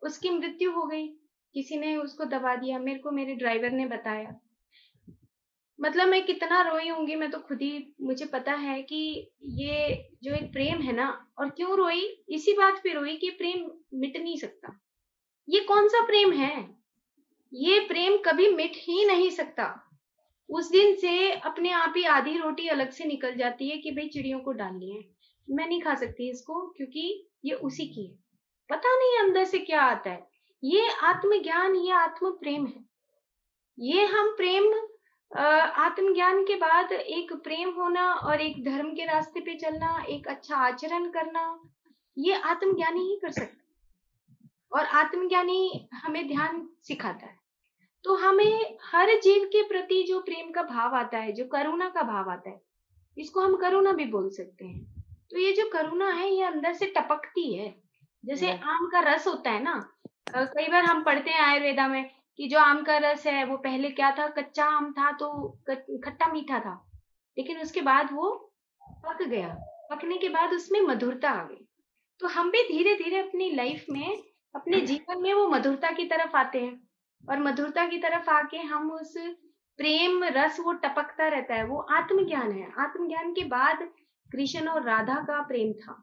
उसकी मृत्यु हो गई, किसी ने उसको दबा दिया, मेरे को मेरे ड्राइवर ने बताया। मतलब मैं कितना रोई होंगी, मैं तो खुद ही, मुझे पता है कि ये जो एक प्रेम है ना। और क्यों रोई? इसी बात पे रोई कि प्रेम मिट नहीं सकता। ये कौन सा प्रेम है? ये प्रेम कभी मिट ही नहीं सकता। उस दिन से अपने आप ही आधी रोटी अलग से निकल जाती है कि भाई चिड़ियों को डालनी है, मैं नहीं खा सकती इसको, क्योंकि ये उसी की है। पता नहीं अंदर से क्या आता है। ये आत्मज्ञान, ये आत्म प्रेम है। ये हम प्रेम, आत्मज्ञान के बाद एक प्रेम होना, और एक धर्म के रास्ते पे चलना, एक अच्छा आचरण करना, ये आत्मज्ञानी ही कर सकता। और आत्मज्ञानी हमें ध्यान सिखाता है। तो हमें हर जीव के प्रति जो प्रेम का भाव आता है, जो करुणा का भाव आता है, इसको हम करुणा भी बोल सकते हैं। तो ये जो करुणा है, ये अंदर से टपकती है। जैसे आम का रस होता है ना, कई बार हम पढ़ते हैं आयुर्वेदा में कि जो आम का रस है वो पहले क्या था, कच्चा आम था तो खट्टा मीठा था, लेकिन उसके बाद वो पक गया। पकने के बाद उसमें मधुरता आ गई। तो हम भी धीरे धीरे अपनी लाइफ में, अपने जीवन में वो मधुरता की तरफ आते हैं। और मधुरता की तरफ आके हम उस प्रेम रस, वो टपकता रहता है। वो आत्मज्ञान है। आत्मज्ञान के बाद कृष्ण और राधा का प्रेम था,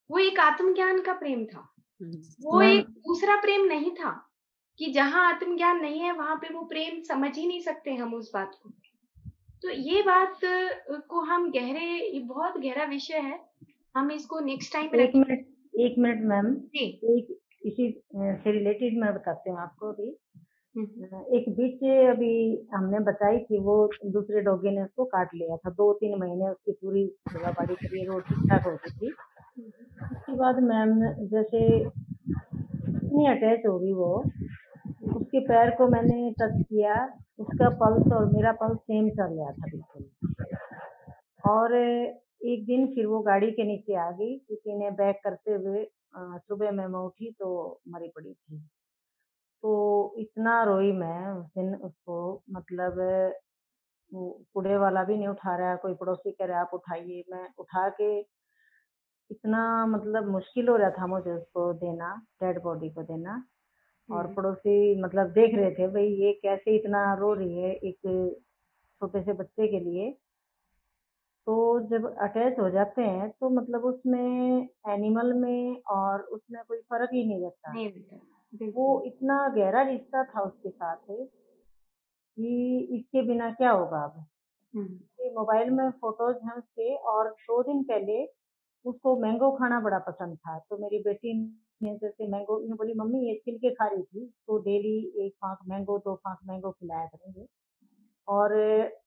वो एक आत्मज्ञान का प्रेम था। वो मैम एक दूसरा प्रेम नहीं था कि जहाँ आत्मज्ञान नहीं है वहां पे वो प्रेम समझ ही नहीं सकते हम उस बात को। तो ये बात को हम गहरे, ये बहुत गहरा विषय है, हम इसको नेक्स्ट टाइम एक मिनट, एक मिनट मैम, जी। एक इसी से रिलेटेड मैं बताती हूँ आपको अभी। एक बीच अभी हमने बचाई थी, वो दूसरे डॉगी ने उसको काट लिया था। 2-3 महीने उसकी पूरी सेवा बाड़ी करी, वो ठीक ठाक हो गई थी। उसके बाद मैम जैसे इतनी अटैच हो गई वो, उसके पैर को मैंने टच किया, उसका पल्स और मेरा पल्स सेम चल रहा था बिल्कुल। और एक दिन फिर वो गाड़ी के नीचे आ गई, किसी ने बैग करते हुए, सुबह मैं उठी तो मरी पड़ी थी। तो इतना रोई मैं उस दिन उसको, मतलब वो कूड़े वाला भी नहीं उठा रहा है, कोई पड़ोसी कह रहा है आप उठाइए, मैं उठा के, इतना मतलब मुश्किल हो रहा था मुझे उसको देना, डेड बॉडी को देना। और पड़ोसी मतलब देख रहे थे भाई ये कैसे इतना रो रही है एक छोटे से बच्चे के लिए। तो जब अटैच हो जाते हैं तो मतलब उसमें एनिमल में और उसमें कोई फर्क ही नहीं रहता। नहीं बेटा, वो बिल्कुल। इतना गहरा रिश्ता था उसके साथ कि इसके बिना क्या होगा अब। ये मोबाइल में फोटोज हैं उसके, और 2 दिन पहले उसको मैंगो खाना बड़ा पसंद था, तो मेरी बेटी ने जैसे मैंगो, ये बोली मम्मी ये छिल के खा रही थी, तो डेली 1 फाँक मैंगो 2 फाँक मैंगो खिलाया करेंगे। और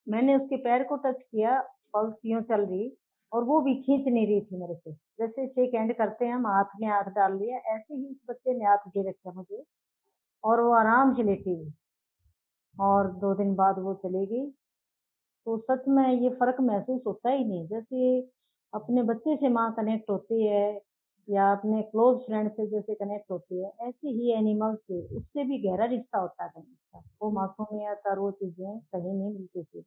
मैंने उसके पैर को टच किया, पल्स यूँ चल रही, और वो भी खींच नहीं रही थी मेरे से। जैसे शेक हैंड करते हैं हम, हाथ में हाथ डाल लिया, ऐसे ही उस बच्चे ने हाथ दे रखा मुझे, और वो आराम से लेटी हुई। और 2 दिन बाद वो चली गई। तो सच में ये फ़र्क महसूस होता ही नहीं। जैसे अपने बच्चे से माँ कनेक्ट होती है, या अपने क्लोज़ फ्रेंड से जैसे कनेक्ट होती है, ऐसे ही एनिमल से, उससे भी गहरा रिश्ता होता है कनेक्ट का। वो मासूमियत और वो चीज़ें कहीं नहीं मिलती थी।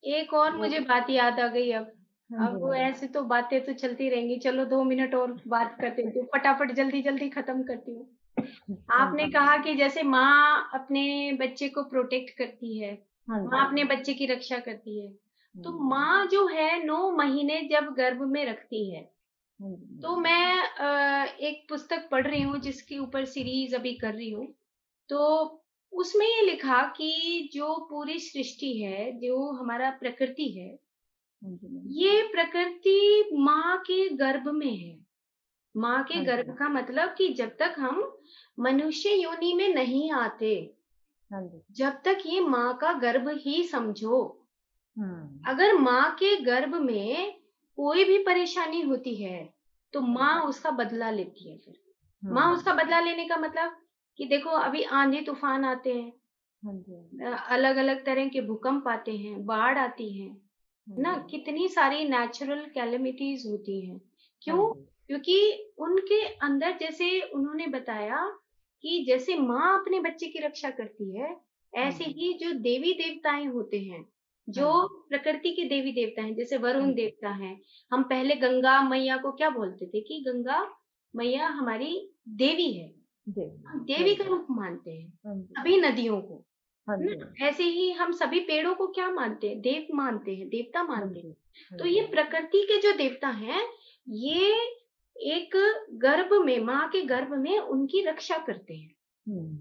एक और मुझे बात याद आ गई अब। हाँ जी अब मैडम। ऐसे तो बातें तो चलती रहेंगी, चलो 2 मिनट और बात करते हैं, तो फटाफट जल्दी जल्दी खत्म करती हूँ। आपने कहा कि जैसे माँ अपने बच्चे को प्रोटेक्ट करती है, हाँ माँ अपने जी। बच्चे की रक्षा करती है, तो माँ जो है 9 महीने जब गर्भ में रखती है, हाँ जी। तो मैं एक पुस्तक पढ़ रही हूँ जिसके ऊपर सीरीज अभी कर रही हूँ। तो उसमें ये लिखा कि जो पूरी सृष्टि है, जो हमारा प्रकृति है, हाँ जी मैम। ये प्रकृति माँ के गर्भ में है। माँ के हाँ गर्भ जी। का मतलब कि जब तक हम मनुष्य योनि में नहीं आते, हाँ जी। जब तक ये माँ का गर्भ ही समझो। हम्म। अगर माँ के गर्भ में कोई भी परेशानी होती है, तो माँ उसका बदला लेती है फिर। माँ उसका बदला लेने का मतलब कि देखो अभी आंधी तूफान आते हैं, हाँ जी। अलग अलग तरह के भूकंप आते हैं, बाढ़ आती है हाँ ना, जी। कितनी सारी नेचुरल कैलेमिटीज होती हैं। हाँ क्यों? जी। क्योंकि उनके अंदर, जैसे उन्होंने बताया कि जैसे माँ अपने बच्चे की रक्षा करती है, ऐसे हाँ ही जो देवी देवताएं होते हैं, जो हाँ प्रकृति के देवी देवता हैं, जैसे हाँ वरुण जी। देवता हैं। हम पहले गंगा मैया को क्या बोलते थे कि गंगा मैया हमारी देवी है, जी। हम हाँ देवी का जी। रूप मानते हैं हाँ जी। सभी नदियों को, हाँ है जी। ना। ऐसे ही हम सभी पेड़ों को क्या मानते हैं? देव मानते हैं, देवता हाँ मानते हैं। जी। हाँ तो जी। ये प्रकृति के जो देवता हैं, ये एक गर्भ में, माँ के गर्भ में उनकी रक्षा करते हैं।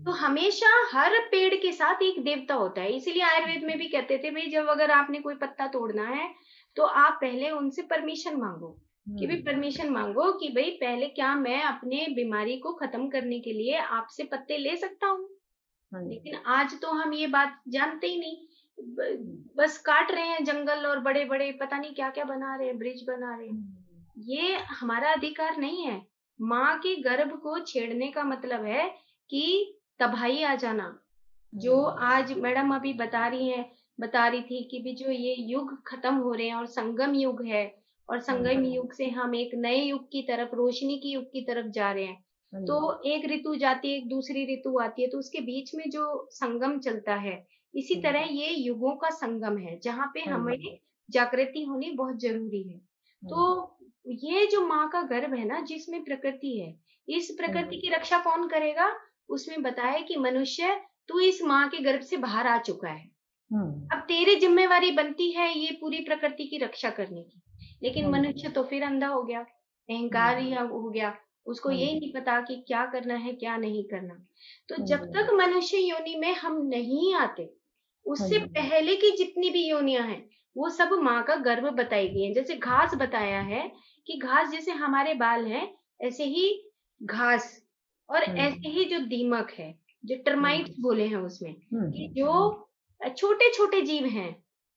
तो हमेशा हर पेड़ के साथ एक देवता होता है। इसीलिए आयुर्वेद में भी कहते थे भाई, जब अगर आपने कोई पत्ता तोड़ना है, तो आप पहले उनसे परमिशन मांगो, कि भाई परमिशन मांगो कि भाई पहले क्या मैं अपने बीमारी को खत्म करने के लिए आपसे पत्ते ले सकता हूँ। हाँ जी। लेकिन आज तो हम ये बात जानते ही नहीं, बस काट रहे हैं जंगल और बड़े बड़े पता नहीं क्या क्या बना रहे हैं, ब्रिज बना रहे हैं। ये हमारा अधिकार नहीं है। माँ के गर्भ को छेड़ने का मतलब है कि तबाही आ जाना। जो आज मैडम अभी बता रही थी कि भी जो ये युग खत्म हो रहे हैं और संगम युग है, और संगम युग से हम एक नए युग की तरफ, रोशनी की युग की तरफ जा रहे हैं। तो एक ऋतु जाती है, एक दूसरी ऋतु आती है, तो उसके बीच में जो संगम चलता है, इसी तरह ये युगों का संगम है, जहाँ पे हमें जागृति होनी बहुत जरूरी है। तो ये जो माँ का गर्भ है ना, जिसमें प्रकृति है, इस प्रकृति की रक्षा कौन करेगा? उसमें बताया कि मनुष्य, तू इस माँ के गर्भ से बाहर आ चुका है, अब तेरी जिम्मेवारी बनती है ये पूरी प्रकृति की रक्षा करने की। लेकिन मनुष्य तो फिर अंधा हो गया, अहंकारी हो गया, उसको ये नहीं पता कि क्या करना है क्या नहीं करना। तो जब तक मनुष्य योनि में हम नहीं आते, उससे पहले की जितनी भी योनियां हैं, वो सब माँ का गर्भ बताई गई है। जैसे घास बताया है कि घास जैसे हमारे बाल हैं, ऐसे ही घास, और ऐसे ही जो दीमक है, जो टर्माइट्स बोले हैं उसमें, कि जो छोटे छोटे जीव हैं,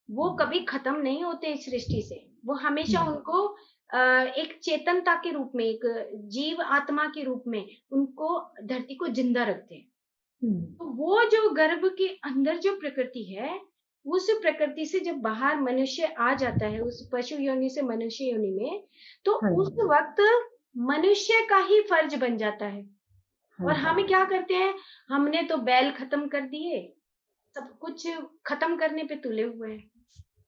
वो कभी खत्म नहीं होते इस सृष्टि से। वो हमेशा उनको एक चेतनता के रूप में, एक जीव आत्मा के रूप में उनको धरती को जिंदा रखते हैं। तो वो जो गर्भ के अंदर जो प्रकृति है, उस प्रकृति से जब बाहर मनुष्य आ जाता है, उस पशु योनि से मनुष्य योनि में, तो उस वक्त मनुष्य का ही फर्ज बन जाता है। और हम क्या करते हैं? हमने तो बैल खत्म कर दिए, सब कुछ खत्म करने पे तुले हुए हैं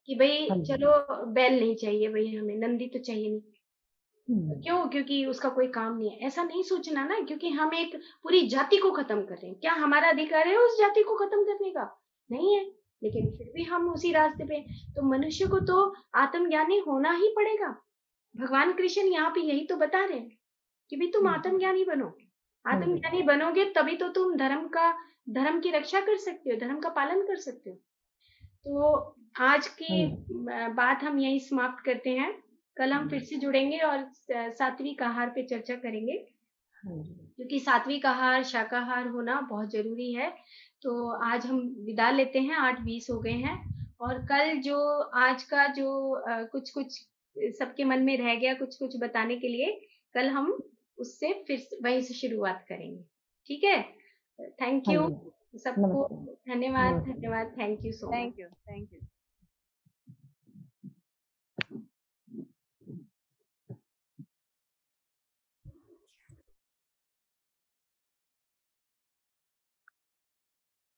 कि भाई चलो बैल नहीं चाहिए, भाई हमें नंदी तो चाहिए नहीं। क्यों? क्योंकि उसका कोई काम नहीं है। ऐसा नहीं सोचना ना, क्योंकि हम एक पूरी जाति को खत्म कर रहे हैं। क्या हमारा अधिकार है उस जाति को खत्म करने का? नहीं है। लेकिन फिर भी हम उसी रास्ते पे। तो मनुष्य को तो आत्मज्ञानी होना ही पड़ेगा। भगवान कृष्ण यहाँ पे यही तो बता रहे हैं कि भाई तुम आत्मज्ञानी बनो। आत्मज्ञानी बनोगे तभी तो तुम धर्म की रक्षा कर सकते हो, धर्म का पालन कर सकते हो। तो आज की बात हम यही समाप्त करते हैं। कल हम फिर से जुड़ेंगे और सात्विक आहार पे चर्चा करेंगे, क्योंकि सात्विक आहार, शाकाहार होना बहुत जरूरी है। तो आज हम विदा लेते हैं, 8:20 हो गए हैं। और कल जो आज का जो कुछ कुछ सबके मन में रह गया, कुछ कुछ बताने के लिए, कल हम उससे फिर वहीं से शुरुआत करेंगे। ठीक है? थैंक यू सबको, धन्यवाद, thank you so much. Thank you.